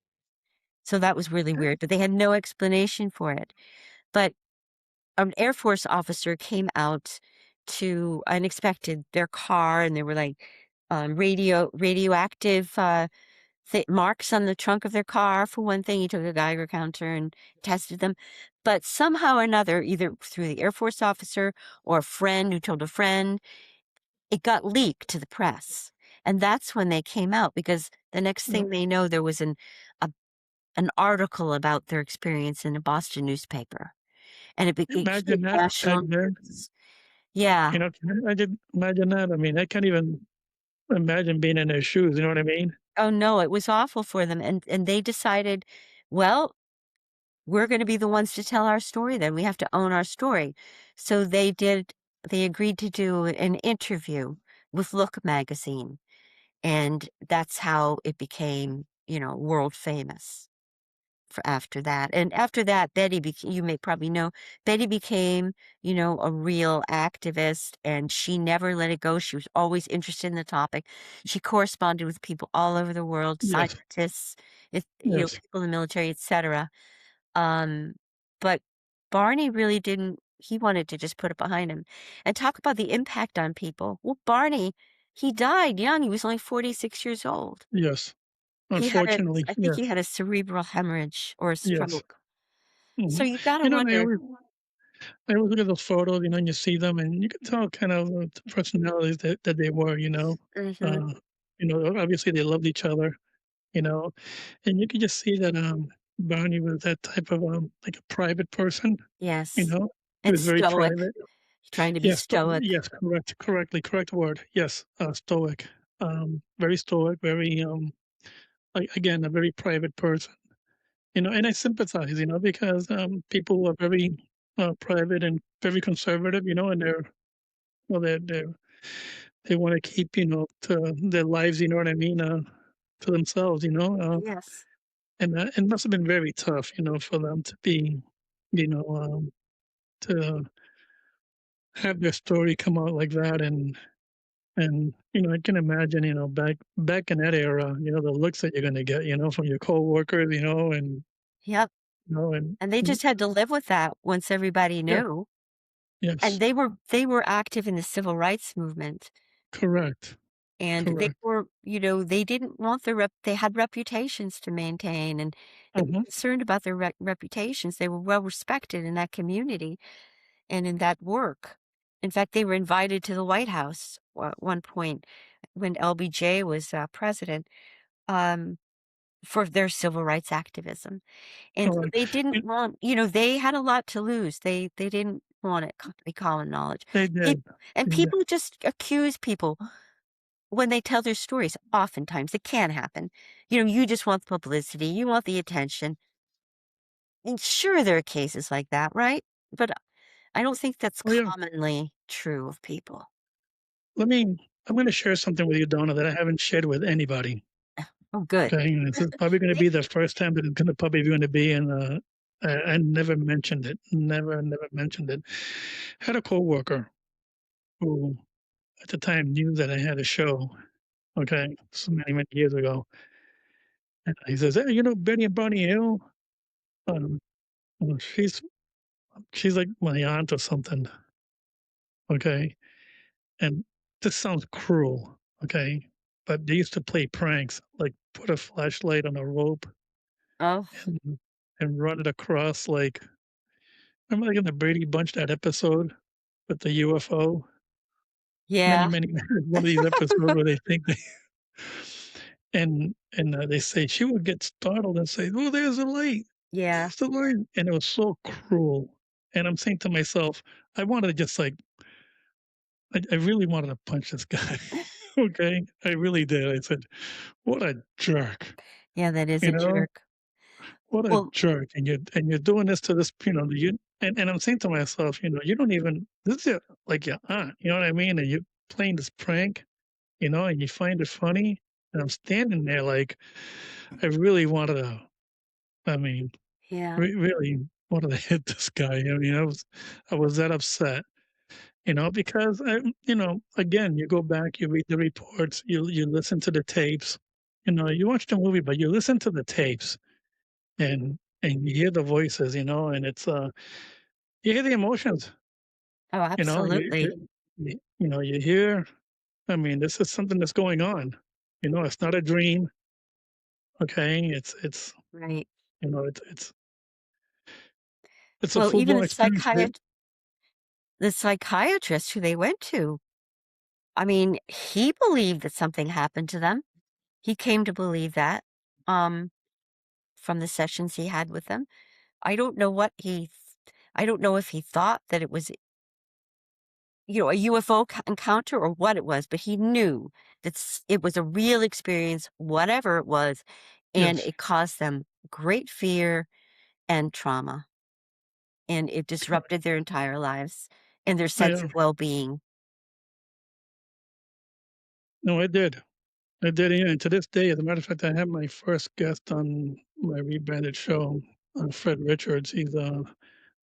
So that was really weird, but they had no explanation for it. But an Air Force officer came out to and inspected their car, and there were, like, radioactive, marks on the trunk of their car, for one thing. He took a Geiger counter and tested them. But somehow or another, either through the Air Force officer or a friend who told a friend, it got leaked to the press. And that's when they came out because the next Mm. thing they know, there was a an article about their experience in a Boston newspaper, and it became Imagine that back national then. news. Yeah. Can you imagine that? I mean, I can't even imagine being in their shoes, you know what I mean? Oh, no, it was awful for them, and they decided, "Well, we're gonna be the ones to tell our story then, we have to own our story." So they agreed to do an interview with Look magazine, and that's how it became, world famous for after that. And after that, you may probably know, Betty became, a real activist, and she never let it go. She was always interested in the topic. She corresponded with people all over the world, Yes, scientists, yes. people in the military, etc. Um, but Barney really didn't he wanted to just put it behind him. And talk about the impact on people. Well, Barney, he died young. He was only 46 years old. Yes. He had a Unfortunately, I think yes, he had a cerebral hemorrhage or a yes. stroke. So Mhm. you gotta And wonder. I always look at those photos, and you see them, and you can tell kind of the personalities that they were, Mhm. Uh, obviously they loved each other, you know, and you could just see that, Barney was that type of, like a private person, you Yes. know? He And was very stoic. private. trying to be Yes, stoic. yes, correct word. Yes, stoic. Very stoic, very again, a very private person. And I sympathize, because people who are very private and very conservative, and well, they want to keep, to their lives, you know what I mean, to themselves, Yes. and it must have been very tough, for them to be, you know, to have their story come out like that, and I can imagine, back in that era, the looks that you're gonna get, from your coworkers, and Yep. and And they just had to live with that once everybody yeah, knew. And yes, they were active in the civil rights movement. correct, And they correct. were, they didn't want they had reputations to maintain, and they were Mhm. concerned about their reputations. They were well respected in that community and in that work. In fact, they were invited to the White House at one point when LBJ was president, um, for their civil rights activism. And so Correct. they didn't And want, they had a lot to lose. They didn't want it to be common knowledge. they Peop did. and They did. people just accuse people when they tell their stories. Oftentimes, it can happen. You just want the publicity, you want the attention. And sure, there are cases like that, right? But I don't think that's Oh, yeah. commonly true of people. Let me I'm gonna share something with you, Donna, that I haven't shared with anybody, Oh, good. okay? And this is probably gonna Thank be the first time that it's gonna probably gonna be in, I never mentioned it. Never mentioned it. Had a coworker who, at the time, knew that I had a show, okay? So many years ago, and he says, "Hey, Betty and Barney Hill?" Um, well, she's like my aunt or something, okay? And this sounds cruel, okay? But they used to play pranks, like put a flashlight on a rope Oh, and run it across, like, remember, like, in the Brady Bunch, that episode with the UFO? yeah, Many one of these episodes where they think they they say she would get startled and say, "Oh, there's a light. yeah, There's the light," and it was so cruel. And I'm saying to myself, I wanted to just, like, I really wanted to punch this guy, okay? I really did. I said, "What a jerk." yeah, that is You a know? jerk. What a Well, jerk, and you're doing this to this, you and I'm saying to myself, you don't even this is your like your aunt, you know what I mean? And you're playing this prank, and you find it funny, and I'm standing there like, I really wanted to I mean, yeah, really wanted to hit this guy. I mean, I was that upset, because again, you go back, you read the reports, you listen to the tapes, you watch the movie, but you listen to the tapes. And you hear the voices, and it's you hear the emotions, oh, you know, absolutely. you hear, I mean, this is something that's going on. It's not a dream, okay? It's Right. it's a Well, even full-blown experience. the psychiatrist who they went to, I mean, he believed that something happened to them. He came to believe that, um, from the sessions he had with them. I don't know what I don't know if he thought that it was, a UFO encounter or what it was, but he knew that it was a real experience, whatever it was, and Yes, it caused them great fear and trauma, and it disrupted their entire lives and their I sense of well-being. no, I did, yeah, and to this day, as a matter of fact, I have my first guest on my rebranded show, Fred Richards. He's the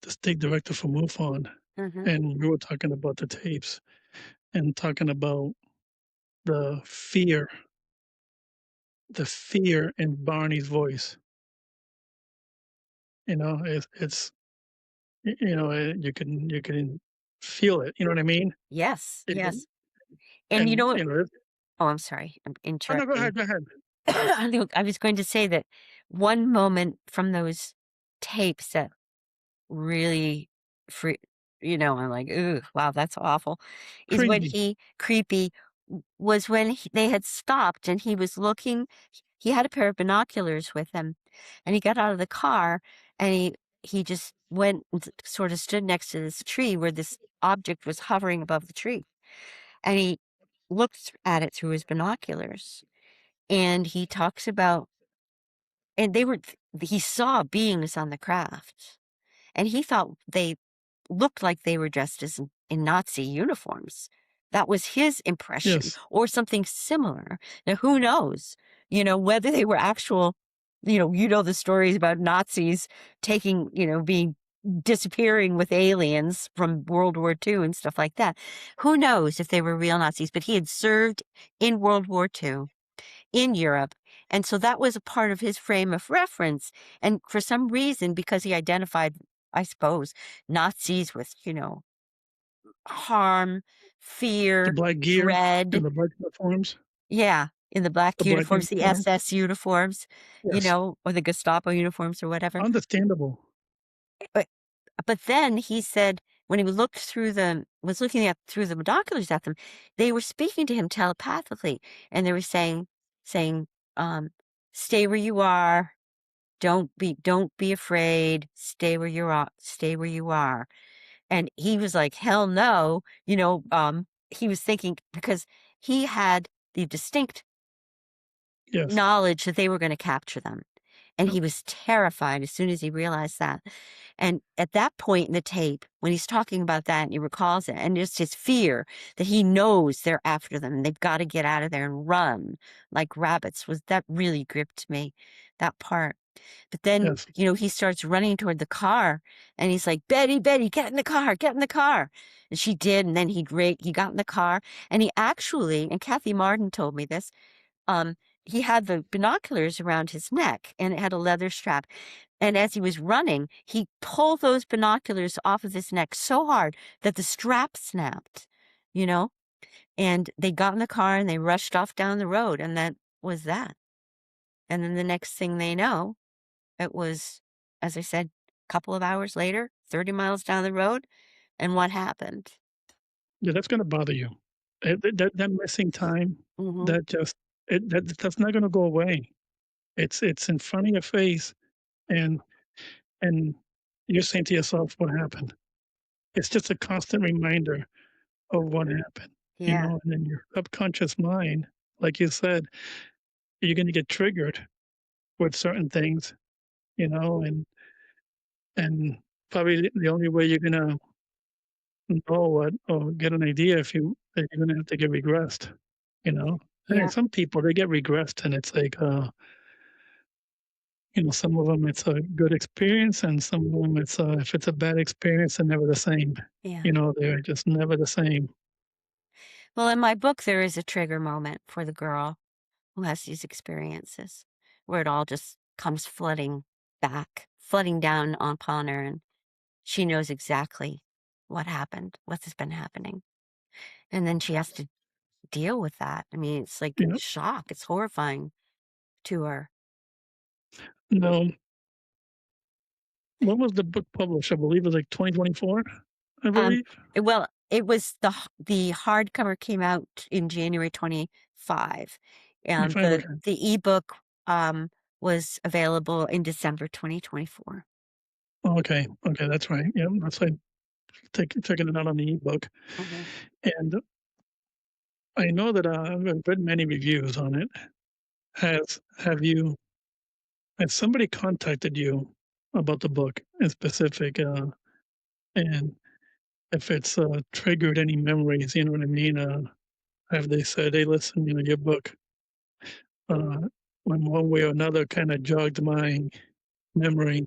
state director for MUFON, Mhm. and we were talking about the tapes and talking about the fear the fear in Barney's voice. You can feel it. You know what I mean? Yes, It, yes. And you and know what oh, I'm sorry, I'm oh no, go interrupting. ahead, go ahead. I was going to say that one moment from those tapes that really free I'm like, "Ooh, wow, that's awful," is when Creepy. was when they had stopped and he was looking he had a pair of binoculars with him, and he got out of the car and he just went and sort of stood next to this tree where this object was hovering above the tree. And he looked at it through his binoculars. And he talks about, and he saw beings on the craft. And he thought they looked like they were dressed as in Nazi uniforms. That was his impression, Yes. or something similar. Now, who knows, whether they were actual, the stories about Nazis taking, being disappearing with aliens from World War II and stuff like that. Who knows if they were real Nazis, but he had served in World War II in Europe. And so that was a part of his frame of reference. And for some reason, because he identified, I suppose, Nazis with, harm, The fear, black gear and dread. the black uniforms. Yeah, in the black The black uniforms, the uniform. SS uniforms, Yes. or the Gestapo uniforms or whatever. Understandable. But but then he said when he was looking at through the binoculars at them, they were speaking to him telepathically, and they were saying, um, "Stay where you are. Don't be afraid. Stay where you are." And he was like, "Hell no." He was thinking because he had the distinct Yes. knowledge that they were going to capture them. And Yep. he was terrified as soon as he realized that. And at that point in the tape, when he's talking about that and he recalls it, and just his fear that he knows they're after them and they've got to get out of there and run like rabbits, was that really gripped me, that part. But then, Yes. he starts running toward the car and he's like, "Betty, Betty, get in the car, get in the car." And she did. And then he got in the car and he actually, and Kathy Martin told me this, um, he had the binoculars around his neck and it had a leather strap. And as he was running, he pulled those binoculars off of his neck so hard that the strap snapped, you know? And they got in the car and they rushed off down the road. And that was that. And then the next thing they know, it was, as I said, a couple of hours later, 30 miles down the road. And what happened? Yeah, that's gonna bother you. That missing time, Hmm. that just that's not gonna go away. It's in front of your face, and and you're saying to yourself, "What happened?" It's just a constant reminder of what happened, Yeah. and then your subconscious mind, like you said, you're gonna get triggered with certain things, and probably the only way you're gonna know what or get an idea if you're gonna have to get regressed, you know? Yeah. And some people, they get regressed and it's like, some of them it's a good experience and some of them it's, if it's a bad experience, they're never the same. Yeah. They're just never the same. Well, in my book, there is a trigger moment for the girl who has these experiences where it all just comes flooding down upon her, and she knows exactly what happened, what's been happening. And then she has to deal with that. I mean, it's like You know? shock, it's horrifying to her. No, when was the book published? I believe it was like 2024, I Um, believe? well, it was the hardcover came out in January 25. 25, The okay. the ebook was available in December 2024. Oh, okay, okay, that's right. Yeah, that's like checking it out on the ebook. Mhm. And I know that, I've read many reviews on it. Have you Has somebody contacted you about the book in specific, and if it's, triggered any memories, you know what I mean? Have they said, "Hey, listen, your book, uh, in one way or another kinda jogged my memory,"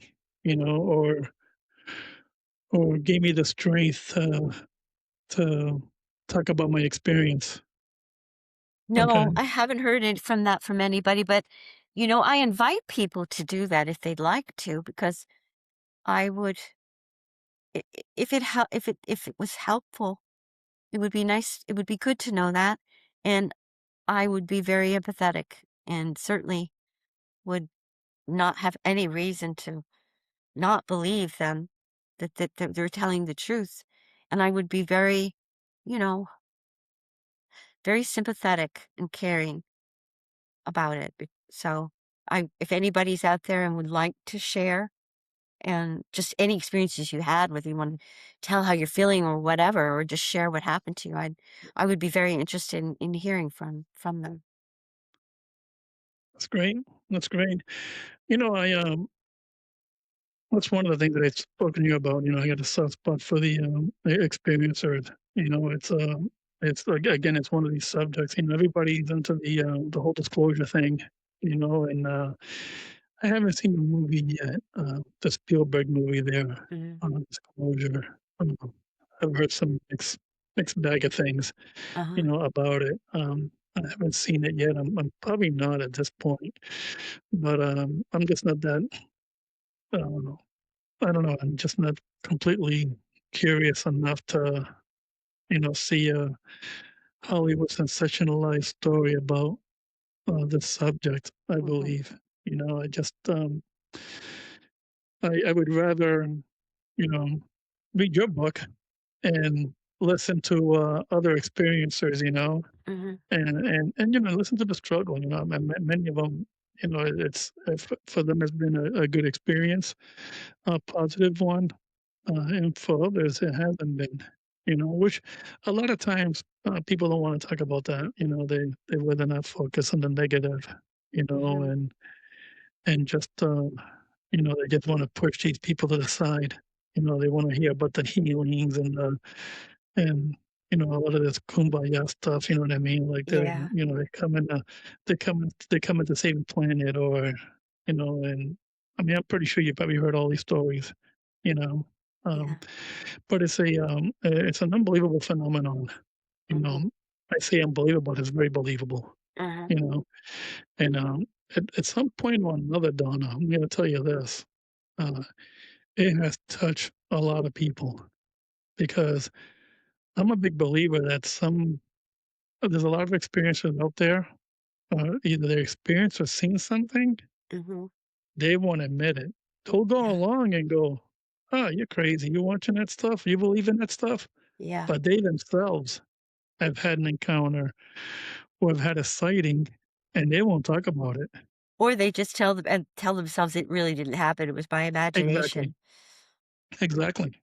or gave me the strength, to talk about my experience. No, Okay, I haven't heard it from anybody, but, I invite people to do that if they'd like to because I would if it was helpful, it would be nice it would be good to know that, and I would be very empathetic and certainly would not have any reason to not believe them that they're telling the truth, and I would be very, you know, very sympathetic and caring about it. So, if anybody's out there and would like to share and just any experiences you had, whether you want to tell how you're feeling or whatever, or just share what happened to you. I would be very interested in hearing from them. That's great. That's great. You know, that's one of the things that I've spoken to you about. You know, I got a soft spot for the experiencers. You know, it's like, again, it's one of these subjects. You know, everybody's into the whole disclosure thing. You know, and I haven't seen the movie yet. The Spielberg movie there, Hmm. Disclosure. Um, I've heard some mixed bag of things, you Uh-huh. know, about it. I haven't seen it yet. I'm probably not at this point, but I'm just not that. Uh, I don't know. I'm just not completely curious enough to, you know, see a Hollywood sensationalized story about this subject. I Hmm. believe. You know, I would rather, you know, read your book and listen to other experiencers. You know, Hmm. and you know, listen to the struggle. You know, many of them. You know, for them has been a good experience, a positive one. And for others, it hasn't been, you know, which a lot of times people don't want to talk about that. You know, they rather not focus on the negative, you know, Hmm. and just you know, they just want to push these people to the side. You know, they want to hear about the healings and you know, a lot of this kumbaya stuff. You know what I mean? Like they're, Yeah. you know, they come in to save the planet, or you know, and I mean, I'm pretty sure you probably heard all these stories. You know, um, Yeah. but it's an unbelievable phenomenon, you Hmm. know. I say unbelievable, it's very believable, Hmm. you know, and, at some point or another, Donna, I'm gonna tell you this, uh, it has touched a lot of people because I'm a big believer that there's a lot of experiences out there, either they experienced or seen something, Hmm. they won't admit it. They'll go Yeah. along and go, "Oh, you're crazy, you watching that stuff? You believe in that stuff?" Yeah. But they themselves have had an encounter or have had a sighting, and they won't talk about it. Or they just tell themselves it really didn't happen. It was my Exactly. imagination. Exactly.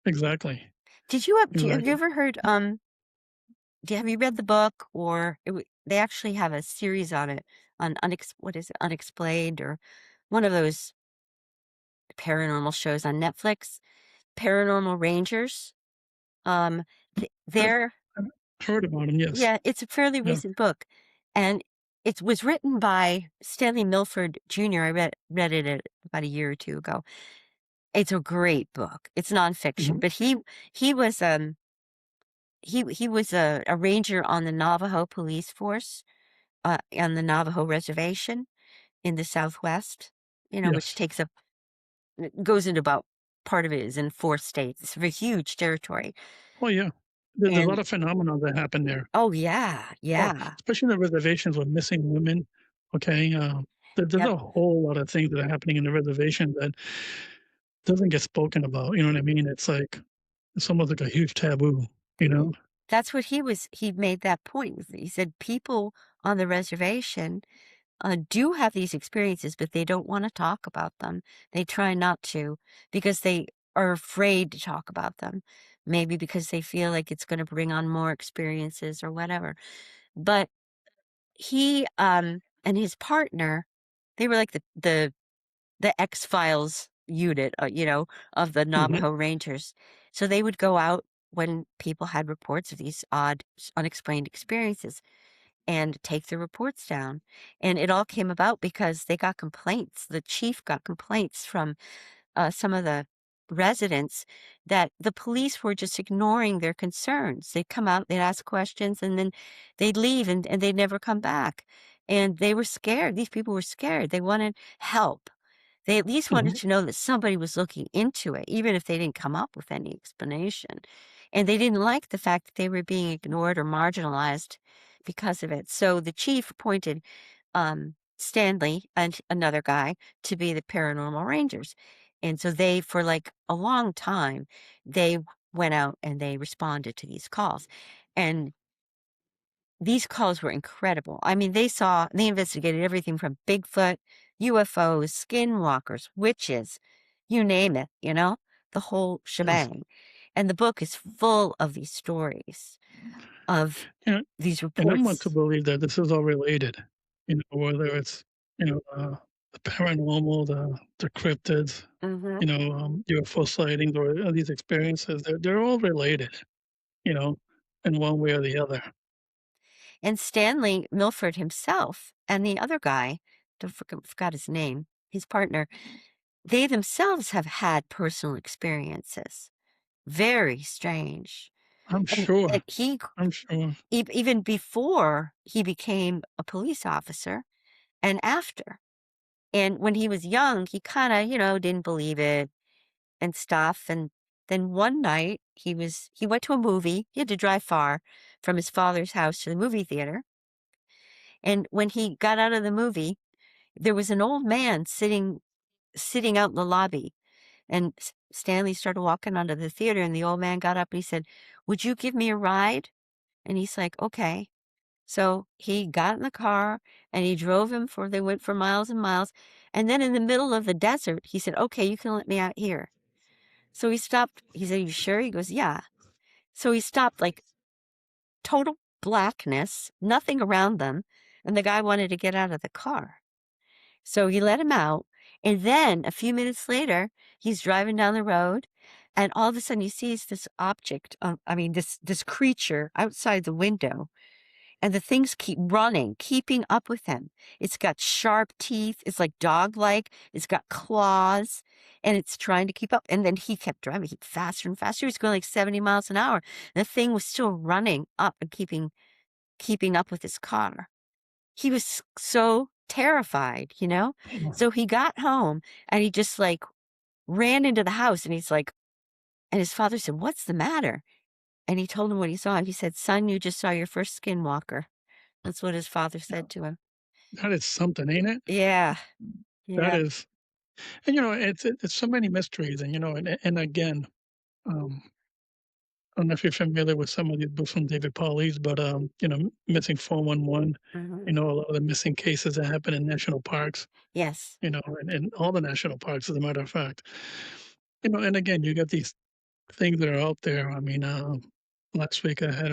Exactly. Have you Exactly. ever heard, have you read the book, or they actually have a series on it, on what is it, Unexplained, or one of those paranormal shows on Netflix, Paranormal Rangers. Um, I've they're I've heard about them, yes. Yeah, it's a fairly Yeah. recent book, and it was written by Stanley Milford Jr. I read it about a year or two ago. It's a great book. It's nonfiction, Mhm. but he was he was a ranger on the Navajo police force, on the Navajo reservation in the Southwest, which Yes. takes up it goes into about part of it is in 4 states. It's a very huge territory. Oh, yeah. There's a lot And of phenomena that happen there. oh, yeah, Oh, yeah. especially in the reservations with missing women, okay? There's Yep, a whole lot of things that are happening in the reservation that doesn't get spoken about, you know what I mean? It's almost like a huge taboo, you know? that's what he made that point. He said people on the reservation, do have these experiences, but they don't wanna talk about them. They try not to because they are afraid to talk about them, maybe because they feel like it's gonna bring on more experiences or whatever. But he, and his partner, they were like the X-Files unit, of the Mhm. Navajo Rangers. So they would go out when people had reports of these odd, unexplained experiences and take the reports down. And it all came about because they got complaints. The chief got complaints from some of the residents that the police were just ignoring their concerns. They'd come out, they'd ask questions, and then they'd leave and they'd never come back. And they were scared. These people were scared. They wanted help. They at least wanted Mhm. to know that somebody was looking into it, even if they didn't come up with any explanation. And they didn't like the fact that they were being ignored or marginalized because of it. So the chief appointed Stanley and another guy to be the paranormal rangers. And so they, for like a long time, they went out and they responded to these calls. And these calls were incredible. I mean, they investigated everything from Bigfoot, UFOs, skinwalkers, witches, you name it, the whole Yes. shebang. And the book is full of these stories of And these and I'm one to reports. believe that this is all related, whether it's, the paranormal, the cryptids, Hmm. UFO sightings or these experiences, they're all related, you know, in one way or the other. And Stanley Milford himself and the other guy, forgot his name, his partner, they themselves have had personal experiences. Very strange. I'm And sure. he, I'm sure. even before he became a police officer and after. And when he was young, he kind of, didn't believe it and stuff. And then one night he went to a movie. He had to drive far from his father's house to the movie theater. And when he got out of the movie, there was an old man sitting out in the lobby. And Stanley started walking onto the theater, and the old man got up and he said, "Would you give me a ride?" And he's like, "Okay." So he got in the car and he drove him they went for miles and miles. And then in the middle of the desert, he said, "Okay, you can let me out here." So he stopped. He said, "You sure?" He goes, "Yeah." So he stopped, like total blackness, nothing around them. And the guy wanted to get out of the car. So he let him out. And then a few minutes later, he's driving down the road. And all of a sudden he sees this object, this creature outside the window. And the things keep running, keeping up with him. It's got sharp teeth. It's like dog-like. It's got claws, and it's trying to keep up. And then he kept driving faster and faster. He was going like 70 miles an hour. And the thing was still running up and keeping up with his car. He was so terrified, you know? Oh, So he got home and he just like ran into the house and he's like, and his father said, "What's the matter?" And he told him what he saw. And he said, "Son, you just saw your first skinwalker." That's what his father yeah. said to him. That is something, ain't it? Yeah, That yeah. is, and it's so many mysteries, and again, um, I don't know if you're familiar with some of these books from David Pauly's, but missing 411. Mhm. A lot of the missing cases that happen in national parks. Yes. And all the national parks, as a matter of fact. And again, you got these things that are out there. I mean, last week I had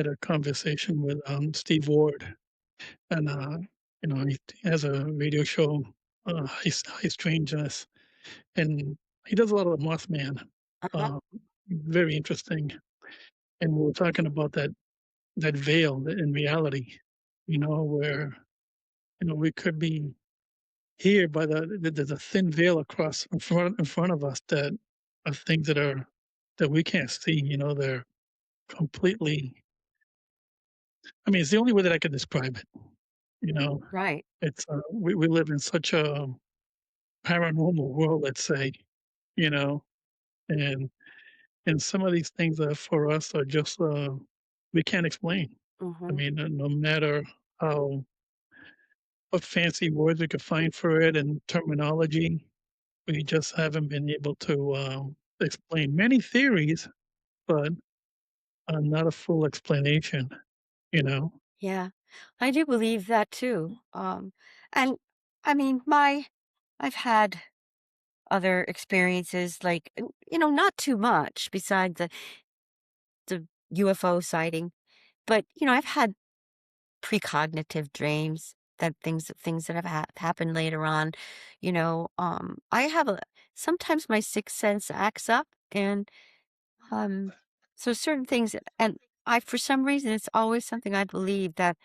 a conversation with Steve Ward, and he has a radio show, High Strangeness, and he does a lot of the Mothman. Uh-huh. Uh, Very interesting. And we were talking about that veil in reality, where we could be here by there's a thin veil across in front of us that are things that we can't see. They're completely. I mean, it's the only way that I can describe it. You know, Right. we live in such a paranormal world, let's say, you know, and some of these things that for us are just we can't explain. I Mhm. mean, no matter how what fancy words we could find for it and terminology, we just haven't been able to explain many theories, but not a full explanation. You know, Yeah. I do believe that too. And I mean, I've had other experiences like, not too much besides the UFO sighting, but I've had precognitive dreams that things that have happened later on. I have a sometimes my sixth sense acts up, and so certain things, and I for some reason it's always something I believe that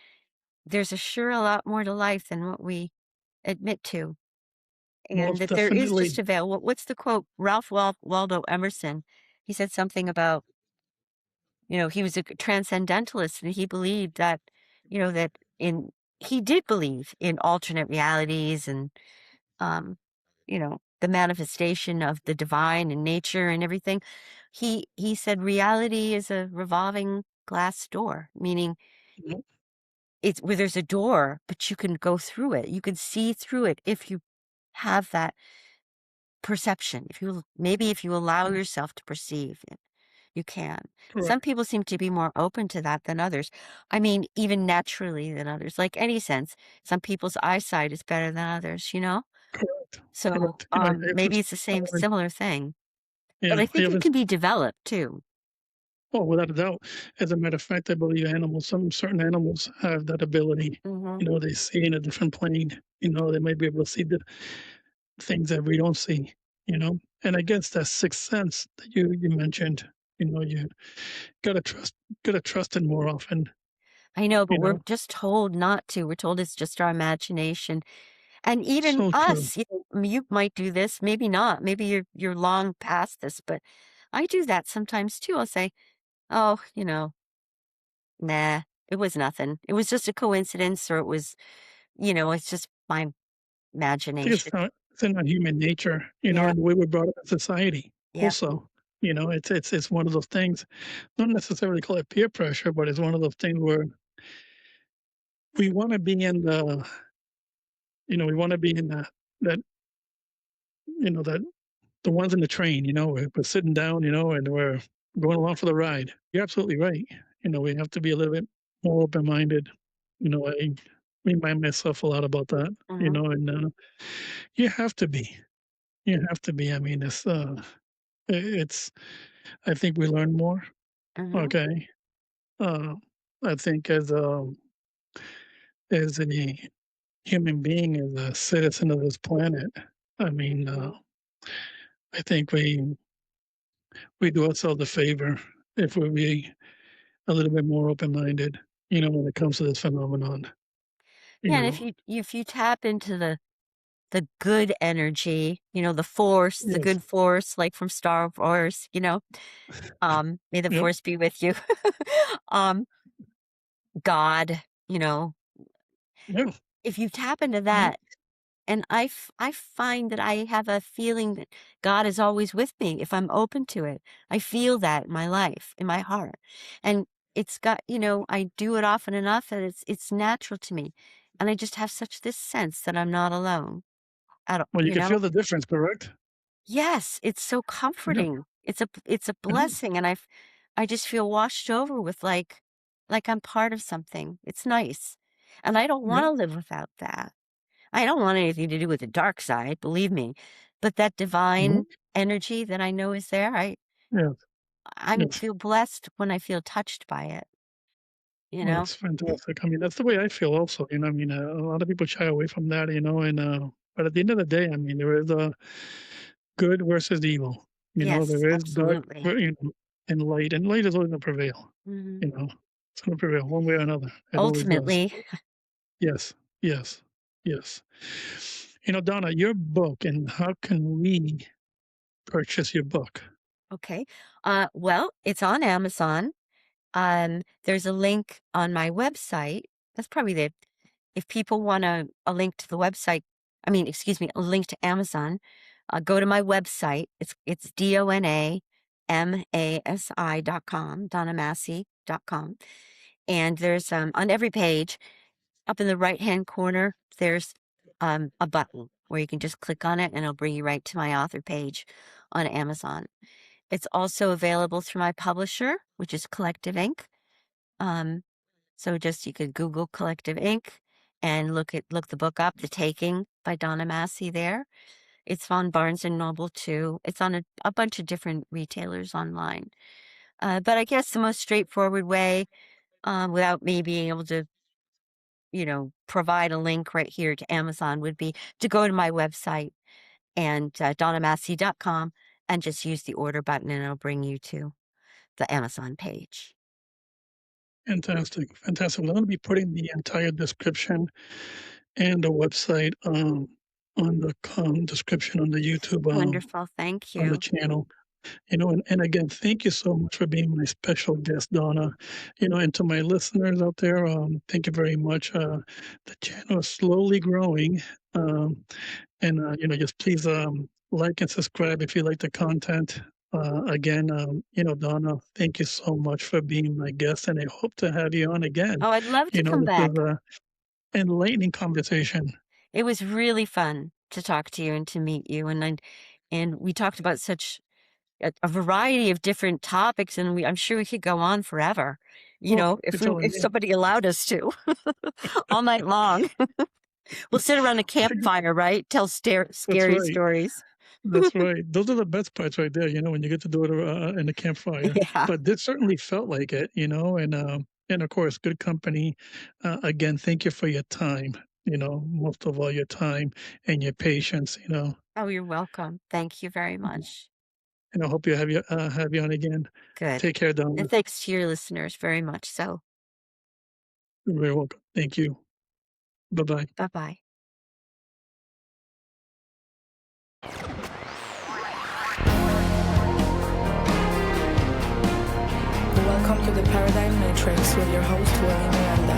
there's a lot more to life than what we admit to, and most that there is just definitely. a veil. What's the quote? Ralph Waldo Emerson. He said something about, he was a transcendentalist and he believed that, that in he did believe in alternate realities and the manifestation of the divine and nature and everything. He said reality is a revolving glass door, meaning You it's where there's a door, but you can go through it. You can see through it if you have that perception. If you allow yourself to perceive it, you can. Some correct. people seem to be more open to that than others. I mean, even naturally than others. Like any sense, some people's eyesight is better than others, you know? Correct. So, Correct. You know, maybe it's the same similar thing, but yeah, I I think it haven't. can be developed too. Oh, without a doubt. As a matter of fact, I believe some certain animals have that ability. Mhm, You know, they see in a different plane. You know, they might be able to see the things that we don't see. You know, and I guess that sixth sense that you mentioned. You know, you gotta trust gotta trust it more often. I know, but You we're know, just told not to. We're told it's just our imagination. And even so true. us, you might do this, maybe not. Maybe you're long past this, but I do that sometimes too. I'll say, "Oh, nah, it was nothing. It was just a coincidence, or it was, it's just my I think imagination." it's in our human nature. You know, Yeah, and the way we're brought up in society. yeah. Also, you know, it's one of those things. Not necessarily call it peer pressure, but it's one of those things where we want to be in the we want to be in that that the ones in the train. You know, we're sitting down. You know, and we're going along for the ride. You're absolutely right. You know, we have to be a little bit more open minded. You know, I remind myself a lot about that. You Mhm, know, and you have to be. You have to be. I mean, it's. I think we learn more. mhm. Okay. Uh, I think as a human being, as a citizen of this planet, I mean, Mhm. I think we do ourselves a favor if we be a little bit more open minded. You know, when it comes to this phenomenon. You Yeah, and know. if you tap into the good energy, the force, the Yes. good force, like from Star Wars, may the Yep. force be with you. um, God, Yeah. if you tap into Yep. that, and I find that I have a feeling that God is always with me if I'm open to it. I feel that in my life, in my heart. And it's got, I do it often enough that it's natural to me. And I just have such this sense that I'm not alone at all, Well, you can feel the difference, correct? Yes, it's so Yeah. comforting. It's a Yeah. blessing, and I just feel washed over with like I'm part of something. It's nice. And I don't Yeah. wanna live without that. I don't want anything to do with the dark side, believe me. But that Mhm. divine energy that I know is there, Yes. I Yes. feel blessed when I feel touched by it, you Well, know? that's fantastic. I mean, that's the way I feel also. You know, I mean, a lot of people shy away from that. You know, and but at the end of the day, I mean, there is a good versus evil. You know, Yes, there is dark, absolutely. and light is always going to prevail. Mhm. You know, it's going to prevail one way or another. It always does. Ultimately, Yes, yes, yes. You know, Donna, your book, and how can we purchase your book? okay. Well, it's on Amazon. There's a link on my website. That's probably the if people want a link to the website, I mean, excuse me, a link to Amazon, go to my website. It's DonaMasi.com, DonnaMassey.com. And there's on every page, up in the right-hand corner, there's a button where you can just click on it and it'll bring you right to my author page on Amazon. It's also available through my publisher, which is Collective Inc. Um, so just you could Google Collective Inc. and look the book up, The Taking by Donna Massey there. It's on Barnes and Noble too. It's on a bunch of different retailers online. But I guess the most straightforward way, without me being able to, provide a link right here to Amazon would be to go to my website and DonnaMassey.com and just use the order button and it'll bring you to the Amazon page. Fantastic, fantastic. Well, I'm going to be putting the entire description and the website on the description on the YouTube Wonderful. Thank on the you. channel. You know, and again, thank you so much for being my special guest, Donna. You know, and to my listeners out there, thank you very much. The channel is slowly growing, and just please like and subscribe if you like the content. Again, Donna, thank you so much for being my guest, and I hope to have you on again. Oh, I'd love to You know, come this is back. a enlightening conversation. It was really fun to talk to you and to meet you, and we talked about such a variety of different topics, and I'm sure we could go on forever, Oh, you're if telling if me. somebody allowed us to, all night long. We'll sit around a campfire, right? Tell That's scary right. stories. That's right. Those are the best parts right there, when you get to do it in the campfire. Yeah. But this certainly felt like it, and of course, good company. Again, thank you for your time, most of all your time and your patience. Oh, you're welcome. Thank you very much. And I hope you have you on again. Good. Take care, Donna. And thanks to your listeners very much so. You're very welcome. Thank you. Bye-bye. Bye-bye. Welcome to the Paradigm Matrix with your host, William Miranda.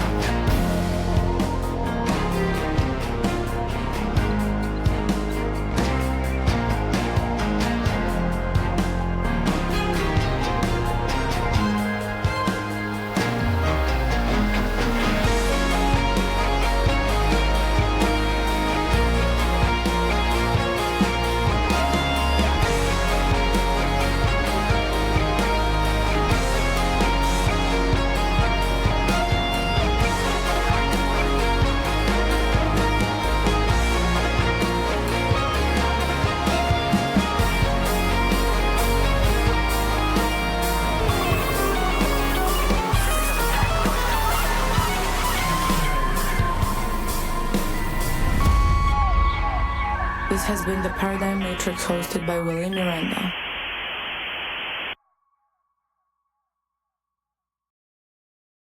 This has been the Paradigm Matrix hosted by William Miranda.